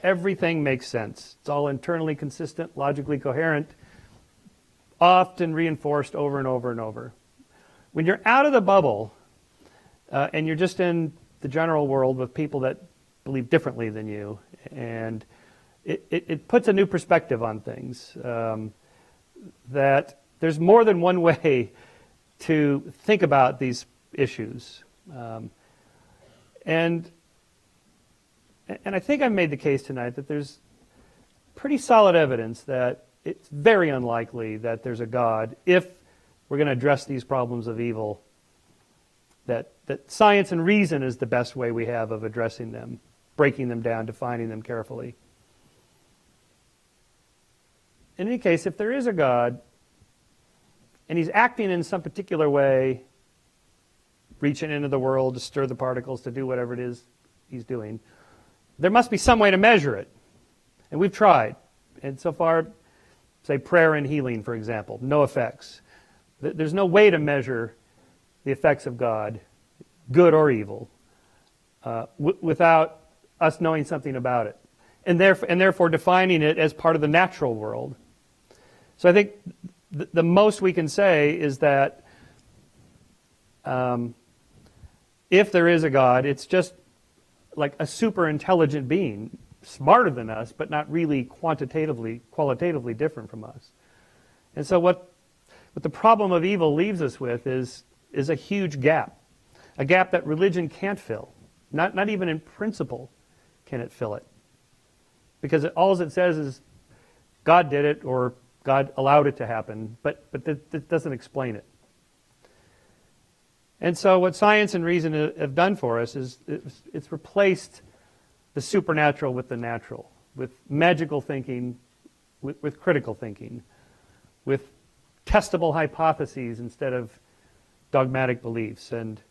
[SPEAKER 3] everything makes sense. It's all internally consistent, logically coherent, often reinforced over and over and over. When you're out of the bubble and you're just in the general world with people that believe differently than you, and it puts a new perspective on things, that there's more than one way to think about these issues. And I think I've made the case tonight that there's pretty solid evidence that it's very unlikely that there's a God if we're going to address these problems of evil, that science and reason is the best way we have of addressing them, breaking them down, defining them carefully. In any case, if there is a God, and he's acting in some particular way, reaching into the world to stir the particles, to do whatever it is he's doing, there must be some way to measure it. And we've tried. And so far, say prayer and healing, for example, no effects. There's no way to measure the effects of God, good or evil, without us knowing something about it. And therefore defining it as part of the natural world. So I think the most we can say is that if there is a God, it's just like a super intelligent being, smarter than us, but not really qualitatively different from us. And so what the problem of evil leaves us with is a huge gap, a gap that religion can't fill. Not even in principle can it fill it. Because all it says is God did it or God allowed it to happen, but that doesn't explain it. And so what science and reason have done for us is it's replaced the supernatural with the natural, with magical thinking, with critical thinking, with testable hypotheses instead of dogmatic beliefs, and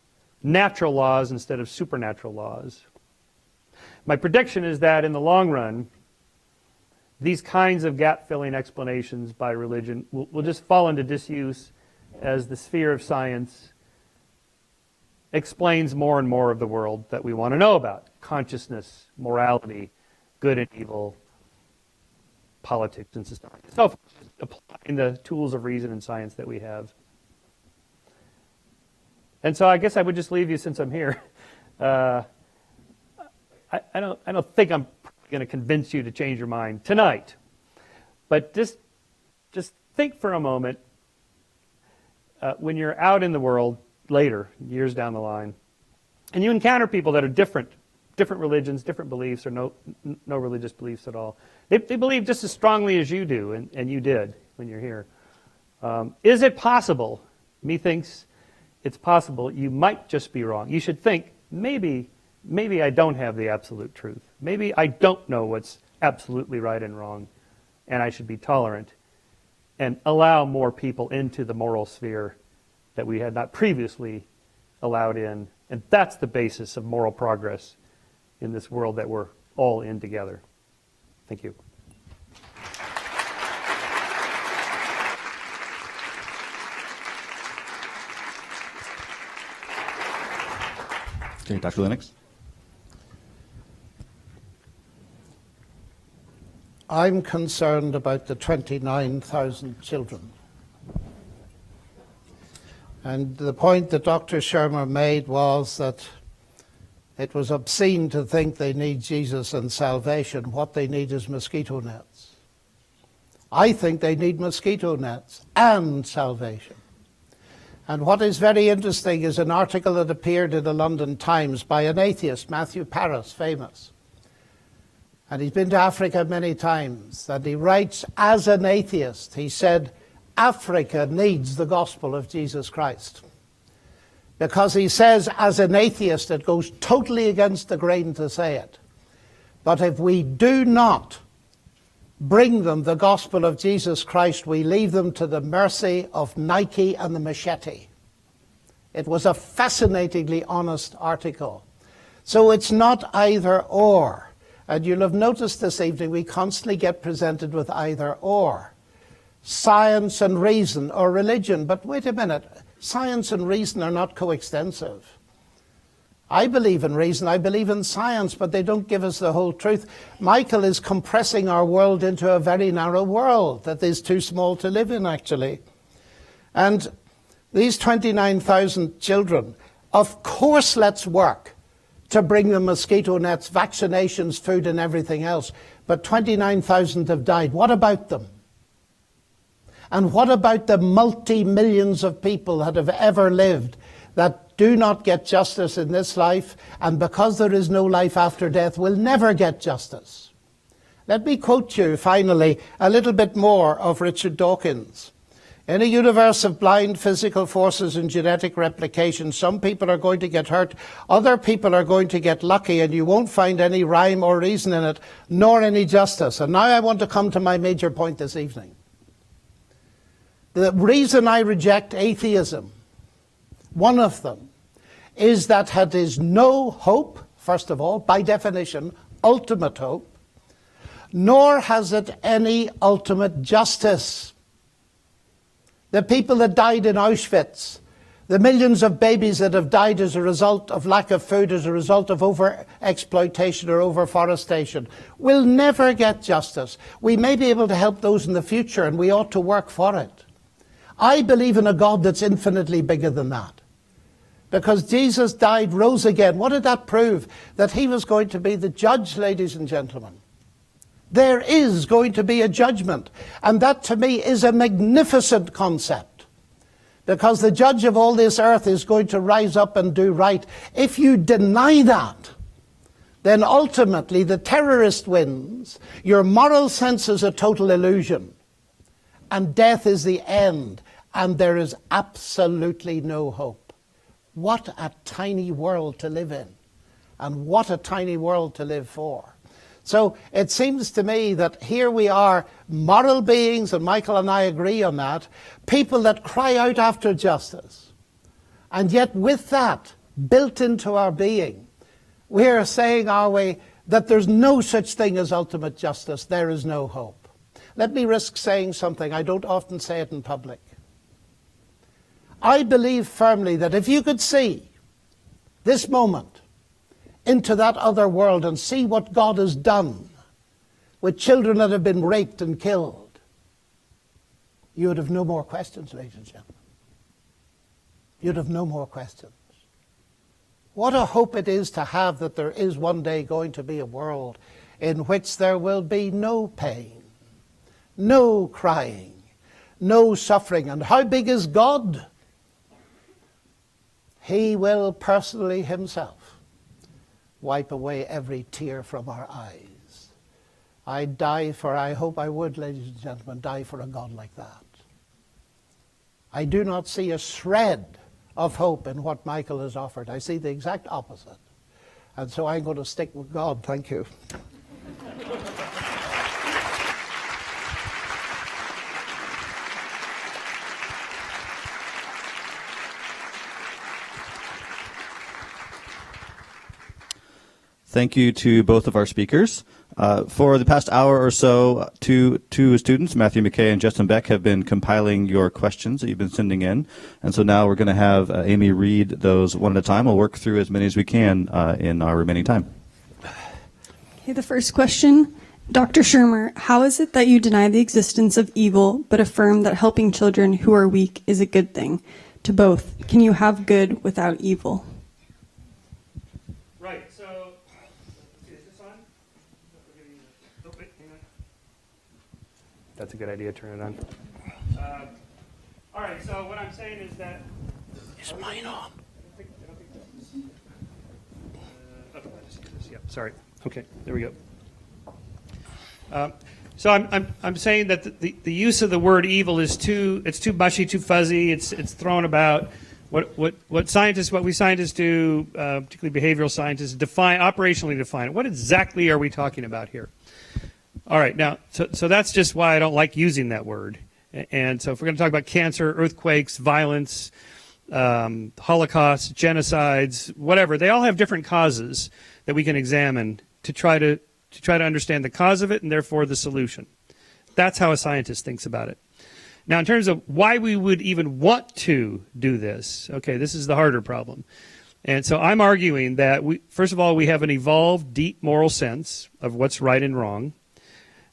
[SPEAKER 3] natural laws instead of supernatural laws. My prediction is that in the long run, these kinds of gap-filling explanations by religion will just fall into disuse as the sphere of science explains more and more of the world that we want to know about. Consciousness, morality, good and evil, politics and society. So applying the tools of reason and science that we have. And so I guess I would just leave you, since I'm here. I don't think I'm going to convince you to change your mind tonight. But just think for a moment when you're out in the world later, years down the line, and you encounter people that are different religions, different beliefs, or no religious beliefs at all. They believe just as strongly as you do, and you did when you're here. Is it possible? Methinks it's possible you might just be wrong. You should think, maybe I don't have the absolute truth. Maybe I don't know what's absolutely right and wrong, and I should be tolerant and allow more people into the moral sphere that we had not previously allowed in. And that's the basis of moral progress in this world that we're all in together. Thank you.
[SPEAKER 4] Okay, Dr. Lennox.
[SPEAKER 2] I'm concerned about the 29,000 children. And the point that Dr. Shermer made was that it was obscene to think they need Jesus and salvation. What they need is mosquito nets. I think they need mosquito nets and salvation. And what is very interesting is an article that appeared in the London Times by an atheist, Matthew Paris, famous. And he's been to Africa many times. And he writes, as an atheist, he said, Africa needs the gospel of Jesus Christ. Because he says, as an atheist, it goes totally against the grain to say it. But if we do not bring them the gospel of Jesus Christ, we leave them to the mercy of Nike and the machete. It was a fascinatingly honest article. So it's not either or. And you'll have noticed this evening we constantly get presented with either or. Science and reason or religion. But wait a minute. Science and reason are not coextensive. I believe in reason, I believe in science, but they don't give us the whole truth. Michael is compressing our world into a very narrow world that is too small to live in, actually. And these 29,000 children, of course let's work to bring them mosquito nets, vaccinations, food and everything else. But 29,000 have died. What about them? And what about the multi-millions of people that have ever lived that do not get justice in this life, and because there is no life after death, will never get justice? Let me quote you, finally, a little bit more of Richard Dawkins. In a universe of blind physical forces and genetic replication, some people are going to get hurt, other people are going to get lucky, and you won't find any rhyme or reason in it, nor any justice. And now I want to come to my major point this evening. The reason I reject atheism, one of them, is that it is no hope, first of all, by definition, ultimate hope, nor has it any ultimate justice. The people that died in Auschwitz, the millions of babies that have died as a result of lack of food, as a result of over-exploitation or over-forestation, will never get justice. We may be able to help those in the future, and we ought to work for it. I believe in a God that's infinitely bigger than that. Because Jesus died, rose again. What did that prove? That he was going to be the judge, ladies and gentlemen. There is going to be a judgment. And that to me is a magnificent concept. Because the judge of all this earth is going to rise up and do right. If you deny that, then ultimately the terrorist wins. Your moral sense is a total illusion. And death is the end. And there is absolutely no hope. What a tiny world to live in. And what a tiny world to live for. So it seems to me that here we are, moral beings, and Michael and I agree on that, people that cry out after justice. And yet with that built into our being, we are saying, are we, that there's no such thing as ultimate justice. There is no hope. Let me risk saying something. I don't often say it in public. I believe firmly that if you could see this moment into that other world and see what God has done with children that have been raped and killed, you would have no more questions, ladies and gentlemen. You'd have no more questions. What a hope it is to have that there is one day going to be a world in which there will be no pain, no crying, no suffering. And how big is God? He will personally himself wipe away every tear from our eyes. I'd die for, I hope I would, ladies and gentlemen, die for a God like that. I do not see a shred of hope in what Michael has offered. I see the exact opposite. And so I'm going to stick with God. Thank you.
[SPEAKER 4] Thank you to both of our speakers. For the past hour or so, two students, Matthew McKay and Justin Beck, have been compiling your questions that you've been sending in. And so now we're going to have Amy read those one at a time. We'll work through as many as we can in our remaining time.
[SPEAKER 5] Okay, the first question, Dr. Shermer, how is it that you deny the existence of evil but affirm that helping children who are weak is a good thing? To both, can you have good without evil?
[SPEAKER 3] Right, so, is this on? Oh, wait, hang on. That's a good idea, turn it on. All right, so what I'm saying is that...
[SPEAKER 2] Is mine on?
[SPEAKER 3] I don't think this is... okay, I just do this, yeah, sorry. Okay, there we go. So I'm saying that the use of the word evil is too mushy, too fuzzy. It's thrown about. What we scientists do, particularly behavioral scientists, operationally define it. What exactly are we talking about here? All right, now so that's just why I don't like using that word. And so if we're going to talk about cancer, earthquakes, violence, Holocaust, genocides, whatever, they all have different causes that we can examine to try to understand the cause of it and therefore the solution. That's how a scientist thinks about it. Now, in terms of why we would even want to do this, okay, this is the harder problem. And so I'm arguing that, first of all, we have an evolved, deep moral sense of what's right and wrong.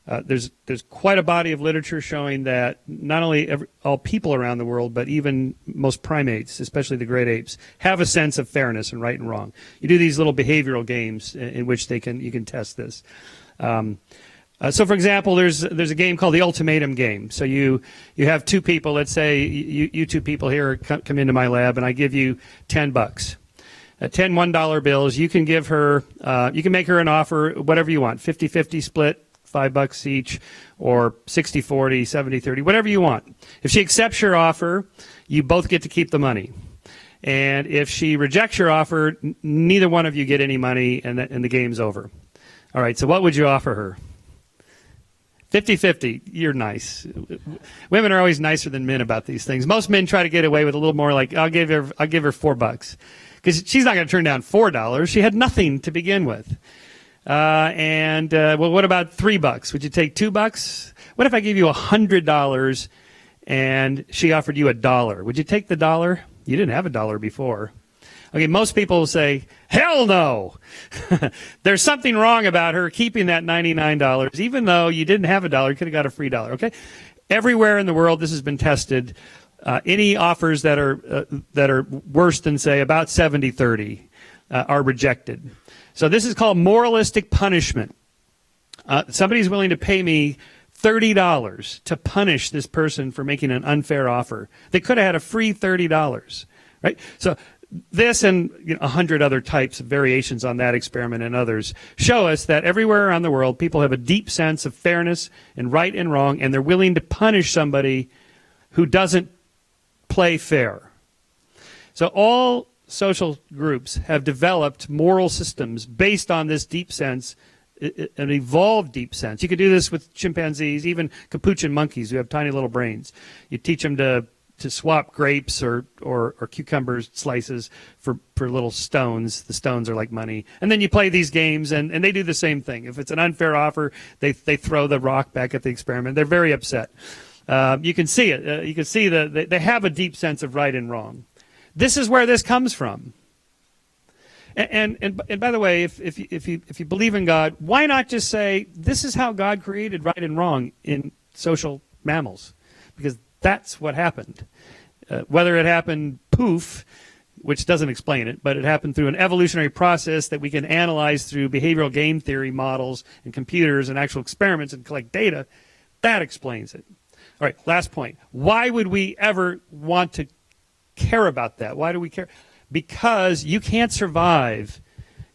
[SPEAKER 3] There's quite a body of literature showing that not only all people around the world, but even most primates, especially the great apes, have a sense of fairness and right and wrong. You do these little behavioral games in which you can test this. So, for example, there's a game called the ultimatum game. So you have two people. Let's say you two people here come into my lab, and I give you $10. 10 $1 bills. You can give her. You can make her an offer, whatever you want. 50-50 split, $5 each, or 60-40, 70-30, whatever you want. If she accepts your offer, you both get to keep the money. And if she rejects your offer, neither one of you get any money, and the game's over. All right. So what would you offer her? 50-50, you're nice. Women are always nicer than men about these things. Most men try to get away with a little more like, I'll give her $4. Because she's not going to turn down $4. She had nothing to begin with. Well, what about $3? Would you take $2? What if I gave you $100 and she offered you $1? Would you take the $1? You didn't have $1 before. Okay, most people will say, hell no. There's something wrong about her keeping that $99, even though you didn't have $1, you could have got a free $1, okay? Everywhere in the world this has been tested. Any offers that are worse than, say, about 70-30 are rejected. So this is called moralistic punishment. Somebody's willing to pay me $30 to punish this person for making an unfair offer. They could have had a free $30, right? So this and 100 other types of variations on that experiment and others show us that everywhere around the world, people have a deep sense of fairness and right and wrong, and they're willing to punish somebody who doesn't play fair. So all social groups have developed moral systems based on this deep sense, an evolved deep sense. You could do this with chimpanzees, even capuchin monkeys who have tiny little brains. You teach them to swap grapes or cucumber slices for little stones. The stones are like money. And then you play these games, and they do the same thing. If it's an unfair offer, they throw the rock back at the experiment. They're very upset. You can see it. You can see that they have a deep sense of right and wrong. This is where this comes from. And by the way, if you believe in God, why not just say this is how God created right and wrong in social mammals? Because that's what happened. Whether it happened poof, which doesn't explain it, but it happened through an evolutionary process that we can analyze through behavioral game theory models and computers and actual experiments and collect data, that explains it. All right, last point. Why would we ever want to care about that? Why do we care? Because you can't survive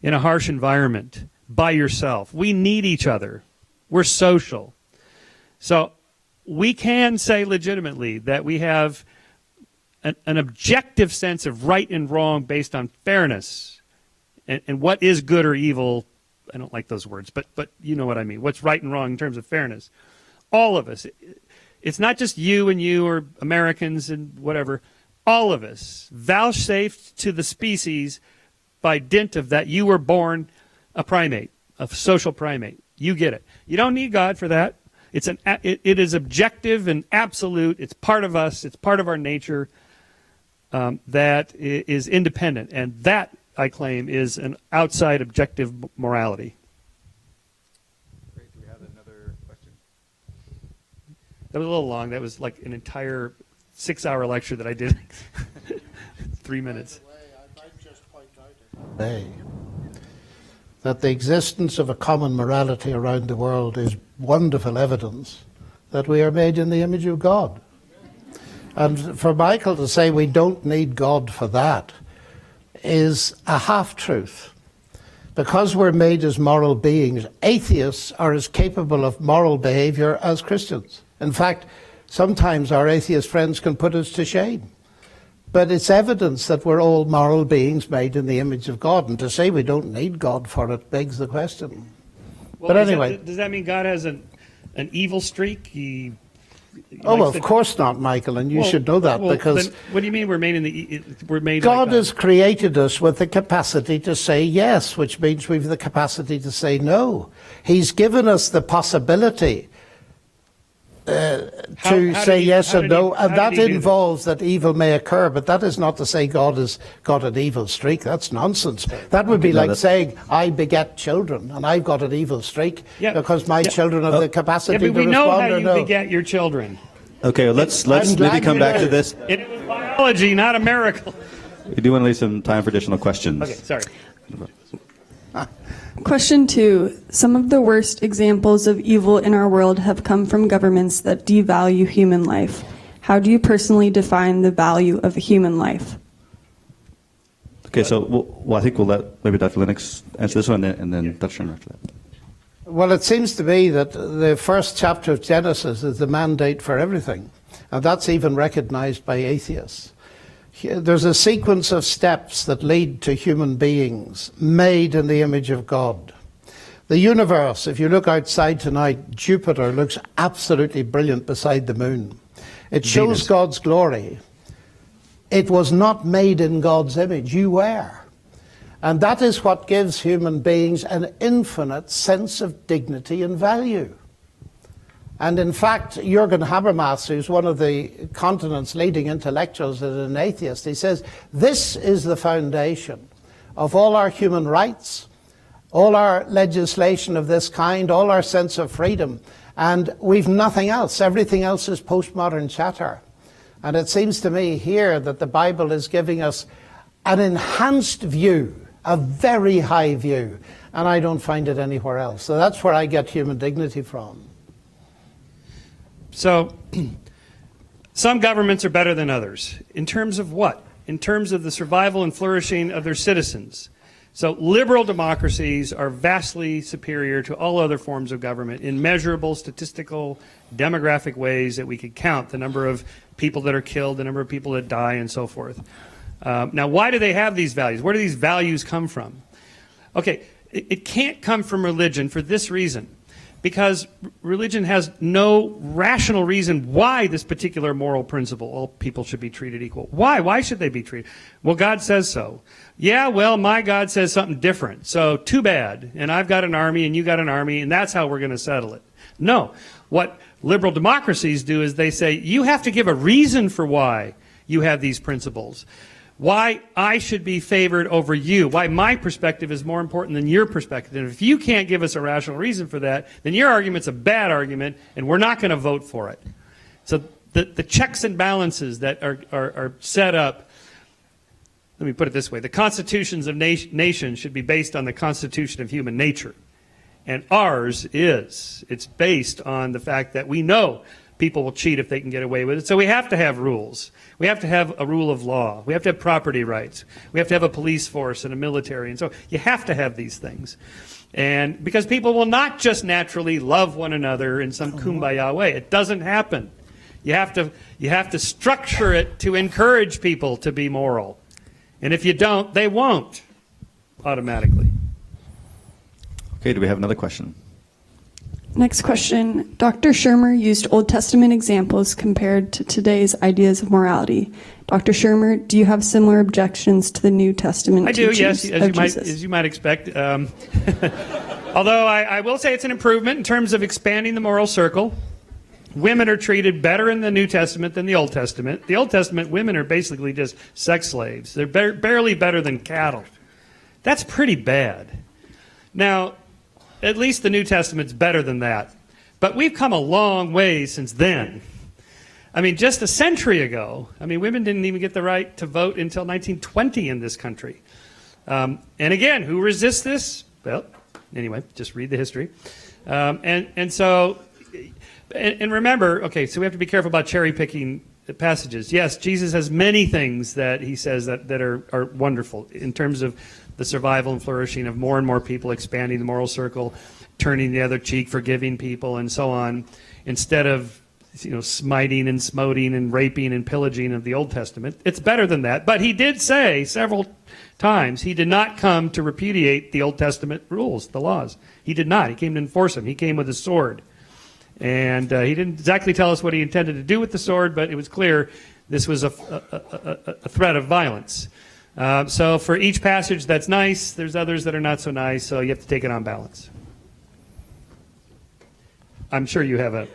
[SPEAKER 3] in a harsh environment by yourself. We need each other. We're social. So we can say legitimately that we have an objective sense of right and wrong based on fairness and what is good or evil. I don't like those words, but you know what I mean. What's right and wrong in terms of fairness. All of us. It's not just you or Americans and whatever. All of us vouchsafed to the species by dint of that you were born a primate, a social primate. You get it. You don't need God for that. It is objective and absolute. It's part of us. It's part of our nature that is independent. And that, I claim, is an outside objective morality.
[SPEAKER 1] Great. Do we have another question?
[SPEAKER 3] That was a little long. That was like an entire 6-hour lecture that I did 3 minutes.
[SPEAKER 2] By the way, I might just point out that the existence of a common morality around the world is wonderful evidence that we are made in the image of God. And for Michael to say we don't need God for that is a half-truth. because we're made as moral beings, atheists are as capable of moral behavior as Christians. In fact, sometimes our atheist friends can put us to shame. But it's evidence that we're all moral beings made in the image of God. And to say we don't need God for it begs the question.
[SPEAKER 3] Well,
[SPEAKER 2] but anyway.
[SPEAKER 3] Does that mean God has an evil streak? He
[SPEAKER 2] well, of course not, Michael, and you should know that, because...
[SPEAKER 3] Then what do you mean we're made
[SPEAKER 2] God
[SPEAKER 3] like
[SPEAKER 2] has created us with the capacity to say yes, which means we've the capacity to say no. He's given us the possibility to say yes and no, and that involves that evil may occur, but that is not to say God has got an evil streak. That's nonsense. That would be like saying, I beget children, and I've got an evil streak because my children have the capacity to respond or no.
[SPEAKER 3] But we know how you beget your children.
[SPEAKER 4] Okay, well, let's maybe come back to this.
[SPEAKER 3] It was biology, not a miracle.
[SPEAKER 4] We do want to leave some time for additional questions.
[SPEAKER 3] Okay, sorry.
[SPEAKER 5] Question 2. Some of the worst examples of evil in our world have come from governments that devalue human life. How do you personally define the value of a human life?
[SPEAKER 4] Okay, so I think we'll let maybe Dr. Lennox answer this one, and then Dr. Shermer after that.
[SPEAKER 2] Well, it seems to me that the first chapter of Genesis is the mandate for everything, and that's even recognized by atheists. There's a sequence of steps that lead to human beings made in the image of God. The universe, if you look outside tonight, Jupiter looks absolutely brilliant beside the moon. It shows God's glory. It was not made in God's image. You were. And that is what gives human beings an infinite sense of dignity and value. And in fact, Jürgen Habermas, who's one of the continent's leading intellectuals and an atheist, he says, this is the foundation of all our human rights, all our legislation of this kind, all our sense of freedom. And we've nothing else. Everything else is postmodern chatter. And it seems to me here that the Bible is giving us an enhanced view, a very high view. And I don't find it anywhere else. So that's where I get human dignity from.
[SPEAKER 3] So, some governments are better than others. In terms of what? In terms of the survival and flourishing of their citizens. So, liberal democracies are vastly superior to all other forms of government in measurable, statistical, demographic ways that we could count the number of people that are killed, the number of people that die, and so forth. Now, why do they have these values? Where do these values come from? Okay, it can't come from religion for this reason. Because religion has no rational reason why this particular moral principle, all people should be treated equal. Why? Why should they be treated? Well, God says so. Yeah, well, my God says something different. So too bad. And I've got an army and you got an army, and that's how we're going to settle it. No. What liberal democracies do is they say, you have to give a reason for why you have these principles. Why I should be favored over you, why my perspective is more important than your perspective. And if you can't give us a rational reason for that, then your argument's a bad argument, and we're not going to vote for it. So the checks and balances that are set up, let me put it this way, the constitutions of nations should be based on the constitution of human nature. And ours is. It's based on the fact that we know people will cheat if they can get away with it. So we have to have rules. We have to have a rule of law. We have to have property rights. We have to have a police force and a military. And so you have to have these things. And because people will not just naturally love one another in some kumbaya way. It doesn't happen. You have to structure it to encourage people to be moral. And if you don't, they won't automatically.
[SPEAKER 4] Okay, do we have another question?
[SPEAKER 5] Next question. Dr. Shermer used Old Testament examples compared to today's ideas of morality. Dr. Shermer, do you have similar objections to the New Testament teachings
[SPEAKER 3] yes,
[SPEAKER 5] of Jesus?
[SPEAKER 3] as you might expect. Although I will say it's an improvement in terms of expanding the moral circle. Women are treated better in the New Testament than the Old Testament. The Old Testament, women are basically just sex slaves. They're barely better than cattle. That's pretty bad. Now, at least the New Testament's better than that. But we've come a long way since then. I mean, just a century ago, women didn't even get the right to vote until 1920 in this country. And again, who resists this? Well, anyway, just read the history. And remember, okay, so we have to be careful about cherry picking passages. Yes, Jesus has many things that he says that are wonderful in terms of the survival and flourishing of more and more people, expanding the moral circle, turning the other cheek, forgiving people, and so on, instead of smiting and smoting and raping and pillaging of the Old Testament. It's better than that. But he did say several times he did not come to repudiate the Old Testament rules, the laws. He did not. He came to enforce them. He came with a sword. And he didn't exactly tell us what he intended to do with the sword, but it was clear this was a threat of violence. So for each passage that's nice, there's others that are not so nice, so you have to take it on balance. I'm sure you have a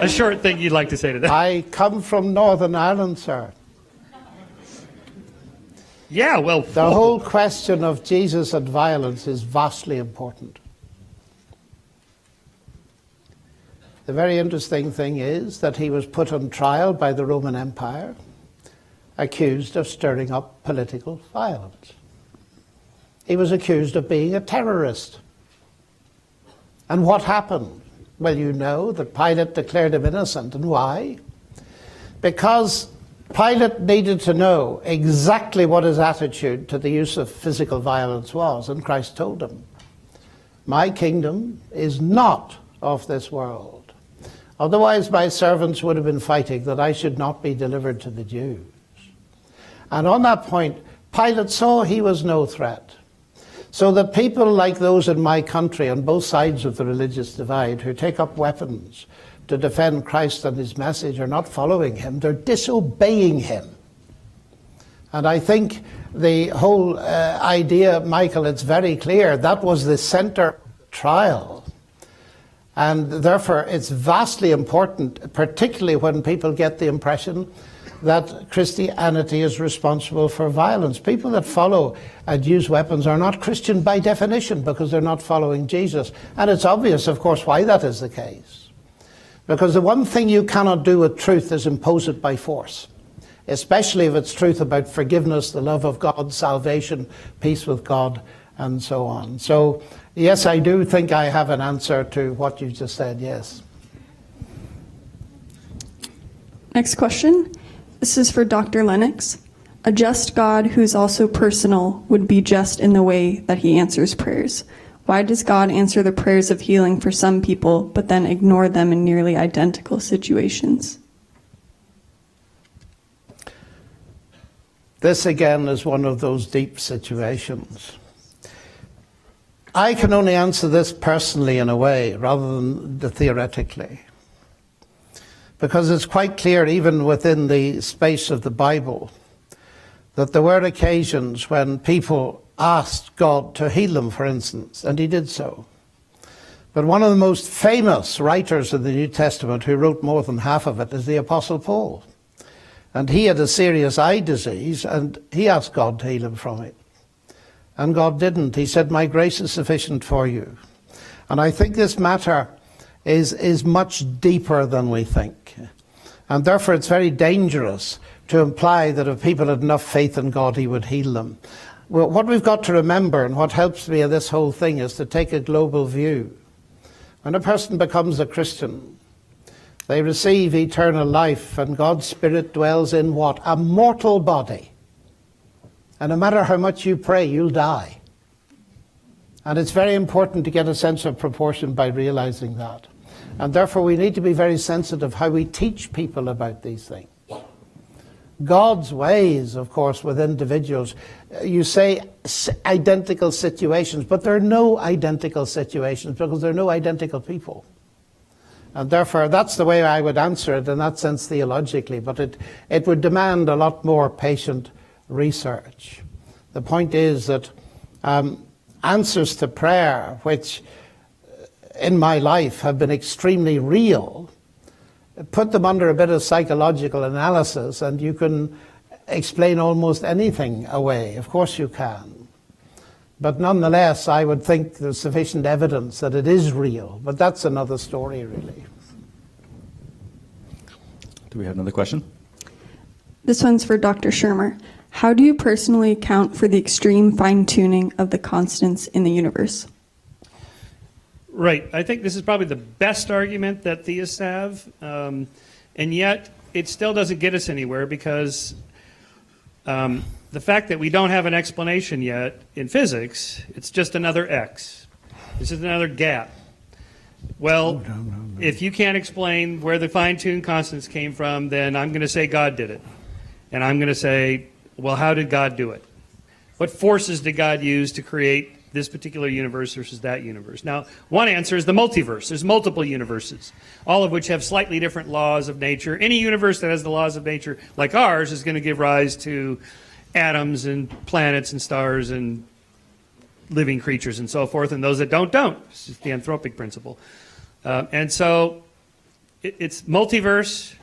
[SPEAKER 3] short thing you'd like to say to that.
[SPEAKER 2] I come from Northern Ireland, sir.
[SPEAKER 3] Yeah, well...
[SPEAKER 2] The whole question of Jesus and violence is vastly important. The very interesting thing is that he was put on trial by the Roman Empire, accused of stirring up political violence. He was accused of being a terrorist. And what happened? Well, you know that Pilate declared him innocent. And why? Because Pilate needed to know exactly what his attitude to the use of physical violence was. And Christ told him, "My kingdom is not of this world. Otherwise my servants would have been fighting that I should not be delivered to the Jews." And on that point, Pilate saw he was no threat. So that people like those in my country on both sides of the religious divide who take up weapons to defend Christ and his message are not following him, they're disobeying him. And I think the whole idea, Michael, it's very clear, that was the center trial. And therefore it's vastly important, particularly when people get the impression that Christianity is responsible for violence. People that follow and use weapons are not Christian by definition because they're not following Jesus. And it's obvious, of course, why that is the case. Because the one thing you cannot do with truth is impose it by force, especially if it's truth about forgiveness, the love of God, salvation, peace with God, and so on. So, yes, I do think I have an answer to what you just said, yes.
[SPEAKER 5] Next question. This is for Dr. Lennox. A just God who is also personal would be just in the way that he answers prayers. Why does God answer the prayers of healing for some people, but then ignore them in nearly identical situations?
[SPEAKER 2] This again is one of those deep situations. I can only answer this personally in a way, rather than theoretically. Because it's quite clear, even within the space of the Bible, that there were occasions when people asked God to heal them, for instance, and he did so. But one of the most famous writers of the New Testament, who wrote more than half of it, is the Apostle Paul. And he had a serious eye disease, and he asked God to heal him from it. And God didn't. He said, "My grace is sufficient for you." And I think this matter is much deeper than we think. And therefore it's very dangerous to imply that if people had enough faith in God, he would heal them. Well, what we've got to remember, and what helps me in this whole thing, is to take a global view. When a person becomes a Christian, they receive eternal life, and God's Spirit dwells in what? A mortal body. And no matter how much you pray, you'll die. And it's very important to get a sense of proportion by realizing that. And therefore we need to be very sensitive how we teach people about these things. God's ways, of course, with individuals. You say identical situations, but there are no identical situations because there are no identical people. And therefore that's the way I would answer it in that sense theologically, but it would demand a lot more patient research. The point is that answers to prayer, which in my life have been extremely real, put them under a bit of psychological analysis and you can explain almost anything away. Of course you can. But nonetheless, I would think there's sufficient evidence that it is real. But that's another story, really.
[SPEAKER 4] Do we have another question?
[SPEAKER 5] This one's for Dr. Shermer. How do you personally account for the extreme fine-tuning of the constants in the universe?
[SPEAKER 3] Right. I think this is probably the best argument that theists have. And yet, it still doesn't get us anywhere because the fact that we don't have an explanation yet in physics, it's just another X. This is another gap. Well, if you can't explain where the fine-tuned constants came from, then I'm going to say God did it. And I'm going to say, well, how did God do it? What forces did God use to create this particular universe versus that universe? Now, one answer is the multiverse. There's multiple universes, all of which have slightly different laws of nature. Any universe that has the laws of nature like ours is going to give rise to atoms and planets and stars and living creatures and so forth, and those that don't. This is the anthropic principle. And so it's multiverse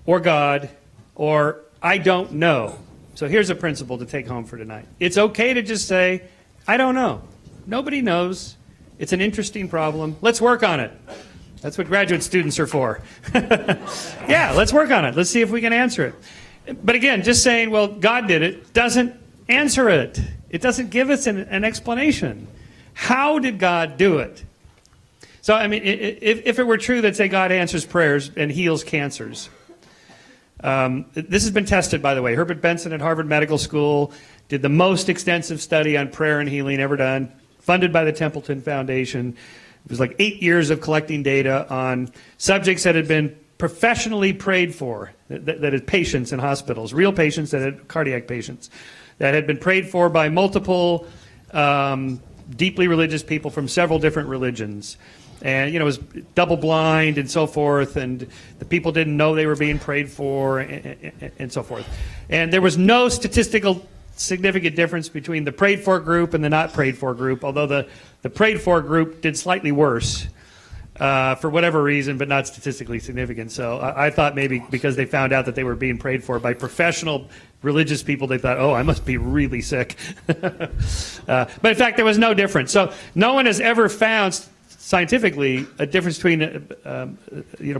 [SPEAKER 3] or God or I don't know. So here's a principle to take home for tonight. It's okay to just say, I don't know. Nobody knows. It's an interesting problem. Let's work on it. That's what graduate students are for. Yeah, let's work on it. Let's see if we can answer it. But again, just saying, well, God did it, doesn't answer it. It doesn't give us an explanation. How did God do it? So, I mean, if it were true that, say, God answers prayers and heals cancers, this has been tested, by the way. Herbert Benson at Harvard Medical School did the most extensive study on prayer and healing ever done, funded by the Templeton Foundation. It was like 8 years of collecting data on subjects that had been professionally prayed for, that is patients in hospitals, real patients, that had cardiac patients, that had been prayed for by multiple deeply religious people from several different religions. And, it was double blind and so forth, and the people didn't know they were being prayed for and so forth. And there was no statistical significant difference between the prayed for group and the not prayed for group, although the prayed for group did slightly worse for whatever reason, but not statistically significant. So I thought maybe because they found out that they were being prayed for by professional religious people, they thought, oh, I must be really sick. But in fact, there was no difference. So no one has ever found scientifically a difference between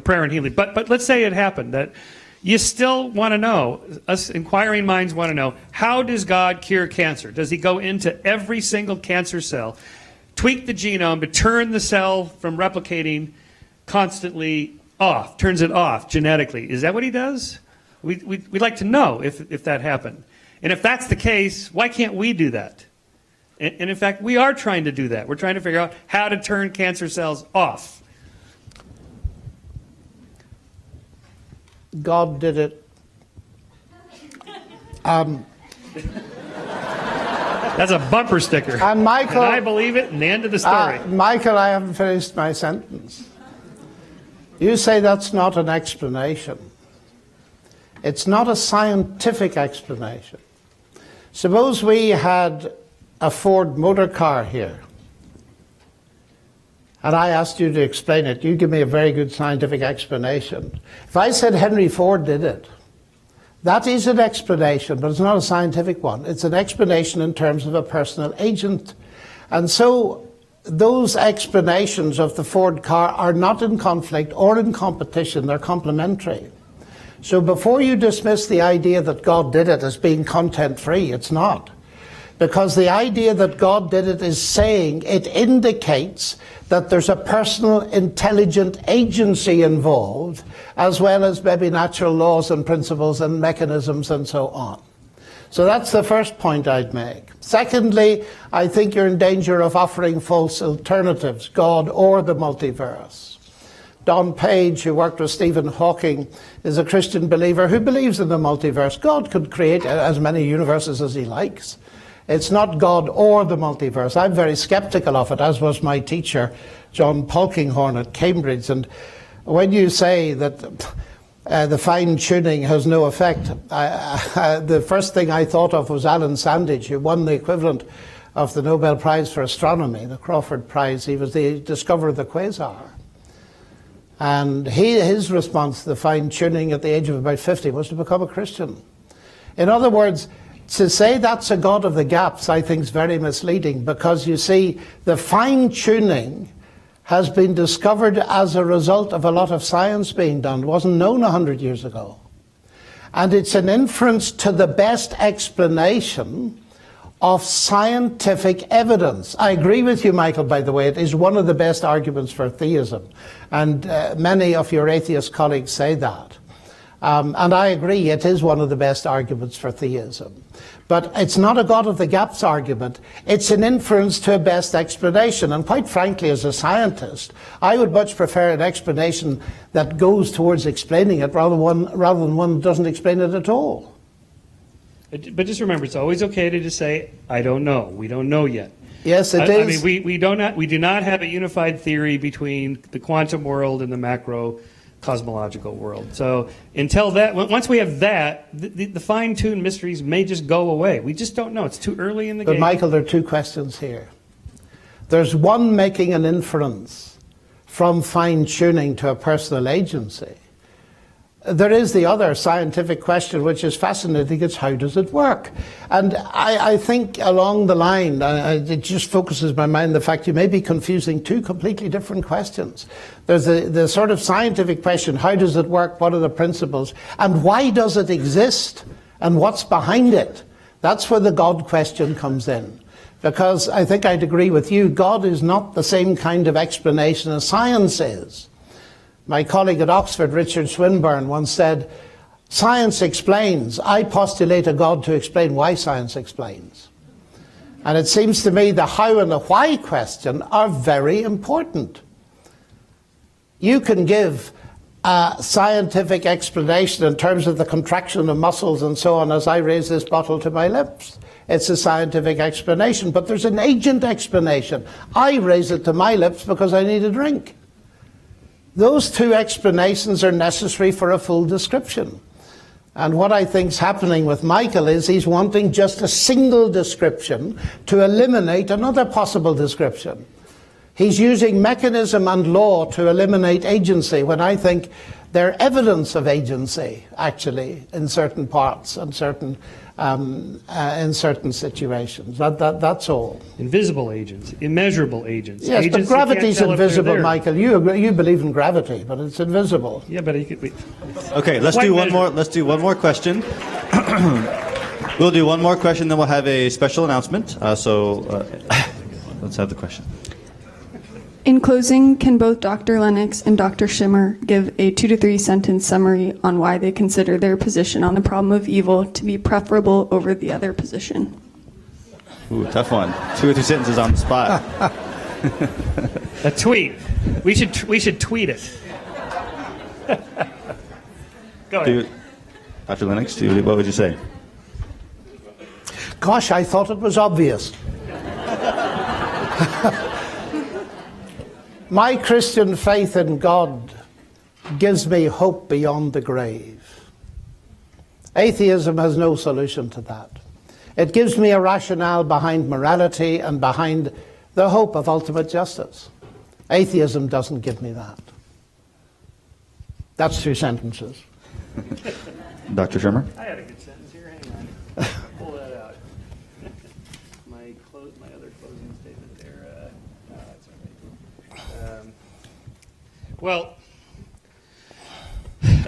[SPEAKER 3] prayer and healing. But let's say it happened, that you still want to know, us inquiring minds want to know, how does God cure cancer? Does he go into every single cancer cell, tweak the genome to turn the cell from replicating constantly off, turns it off genetically? Is that what he does? We'd like to know if that happened. And if that's the case, why can't we do that? And in fact, we are trying to do that. We're trying to figure out how to turn cancer cells off.
[SPEAKER 2] God did it.
[SPEAKER 3] That's a bumper sticker.
[SPEAKER 2] And Michael,
[SPEAKER 3] and I believe it, and the end of the story.
[SPEAKER 2] Michael, I haven't finished my sentence. You say that's not an explanation. It's not a scientific explanation. Suppose we had a Ford motor car here, and I asked you to explain it. You give me a very good scientific explanation. If I said Henry Ford did it, that is an explanation, but it's not a scientific one. It's an explanation in terms of a personal agent. And so those explanations of the Ford car are not in conflict or in competition. They're complementary. So before you dismiss the idea that God did it as being content-free, it's not. Because the idea that God did it is saying, it indicates that there's a personal intelligent agency involved, as well as maybe natural laws and principles and mechanisms and so on. So that's the first point I'd make. Secondly, I think you're in danger of offering false alternatives, God or the multiverse. Don Page, who worked with Stephen Hawking, is a Christian believer who believes in the multiverse. God could create as many universes as he likes. It's not God or the multiverse. I'm very skeptical of it, as was my teacher, John Polkinghorne at Cambridge. And when you say that the fine-tuning has no effect, the first thing I thought of was Alan Sandage, who won the equivalent of the Nobel Prize for Astronomy, the Crawford Prize. He was the discoverer of the quasar. And his response to the fine-tuning at the age of about 50 was to become a Christian. In other words, to say that's a God of the gaps, I think, is very misleading, because you see, the fine-tuning has been discovered as a result of a lot of science being done. It wasn't known 100 years ago. And it's an inference to the best explanation of scientific evidence. I agree with you, Michael, by the way. It is one of the best arguments for theism. And many of your atheist colleagues say that. And I agree, it is one of the best arguments for theism. But it's not a God of the gaps argument. It's an inference to a best explanation. And quite frankly, as a scientist, I would much prefer an explanation that goes towards explaining it rather than one that doesn't explain it at all.
[SPEAKER 3] But just remember, it's always okay to just say, I don't know. We don't know yet.
[SPEAKER 2] Yes, it is.
[SPEAKER 3] I mean, we do not have a unified theory between the quantum world and the macro cosmological world. So until that, once we have that, the fine-tuned mysteries may just go away. We just don't know. It's too early in the game.
[SPEAKER 2] But Michael, there are two questions here. There's one making an inference from fine-tuning to a personal agency. There is the other scientific question, which is fascinating. It's how does it work? And I think along the line, it just focuses my mind the fact you may be confusing two completely different questions. There's the sort of scientific question, how does it work? What are the principles? And why does it exist? And what's behind it? That's where the God question comes in. Because I think I'd agree with you, God is not the same kind of explanation as science is. My colleague at Oxford, Richard Swinburne, once said, science explains. I postulate a God to explain why science explains. And it seems to me the how and the why question are very important. You can give a scientific explanation in terms of the contraction of muscles and so on as I raise this bottle to my lips. It's a scientific explanation, but there's an agent explanation. I raise it to my lips because I need a drink. Those two explanations are necessary for a full description. And what I think's happening with Michael is he's wanting just a single description to eliminate another possible description. He's using mechanism and law to eliminate agency, when I think they're evidence of agency, actually, in certain parts and in certain situations. That's all.
[SPEAKER 3] Invisible agents, immeasurable agents.
[SPEAKER 2] Yes,
[SPEAKER 3] agents
[SPEAKER 2] but gravity's invisible,
[SPEAKER 3] there.
[SPEAKER 2] Michael. You believe in gravity, but it's invisible.
[SPEAKER 3] Yeah, but
[SPEAKER 4] Okay, let's do one more. Let's do one more question. We'll do one more question, then we'll have a special announcement. Let's have the question.
[SPEAKER 5] In closing, can both Dr. Lennox and Dr. Shermer give a 2 to 3 sentence summary on why they consider their position on the problem of evil to be preferable over the other position?
[SPEAKER 4] Ooh, tough one. 2 or 3 sentences on the spot.
[SPEAKER 3] A tweet. We should tweet it. Go ahead.
[SPEAKER 4] Dr. Lennox, what would you say?
[SPEAKER 2] Gosh, I thought it was obvious. My Christian faith in God gives me hope beyond the grave. Atheism has no solution to that. It gives me a rationale behind morality and behind the hope of ultimate justice. Atheism doesn't give me that. That's 2 sentences.
[SPEAKER 4] Dr. Shermer?
[SPEAKER 3] I had a good sentence here. Hang on. Pull that out. My other closing statement there. That's all right. Well,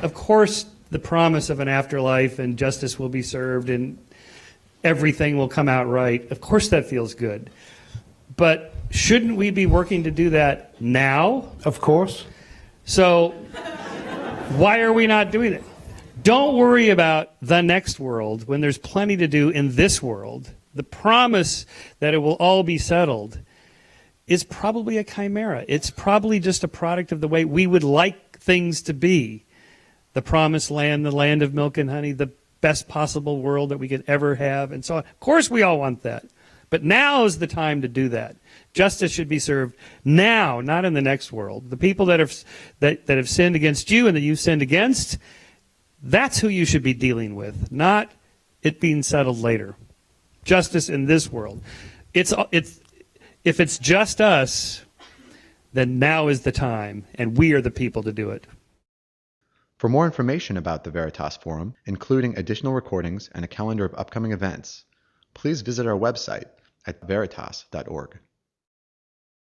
[SPEAKER 3] of course, the promise of an afterlife and justice will be served and everything will come out right. Of course, that feels good. But shouldn't we be working to do that now?
[SPEAKER 2] Of course.
[SPEAKER 3] So why are we not doing it? Don't worry about the next world when there's plenty to do in this world. The promise that it will all be settled is probably a chimera. It's probably just a product of the way we would like things to be. The promised land, the land of milk and honey, the best possible world that we could ever have, and so on. Of course we all want that. But now is the time to do that. Justice should be served now, not in the next world. The people that have sinned against you and that you've sinned against, that's who you should be dealing with, not it being settled later. Justice in this world. If it's just us, then now is the time, and we are the people to do it.
[SPEAKER 1] For more information about the Veritas Forum, including additional recordings and a calendar of upcoming events, please visit our website at veritas.org.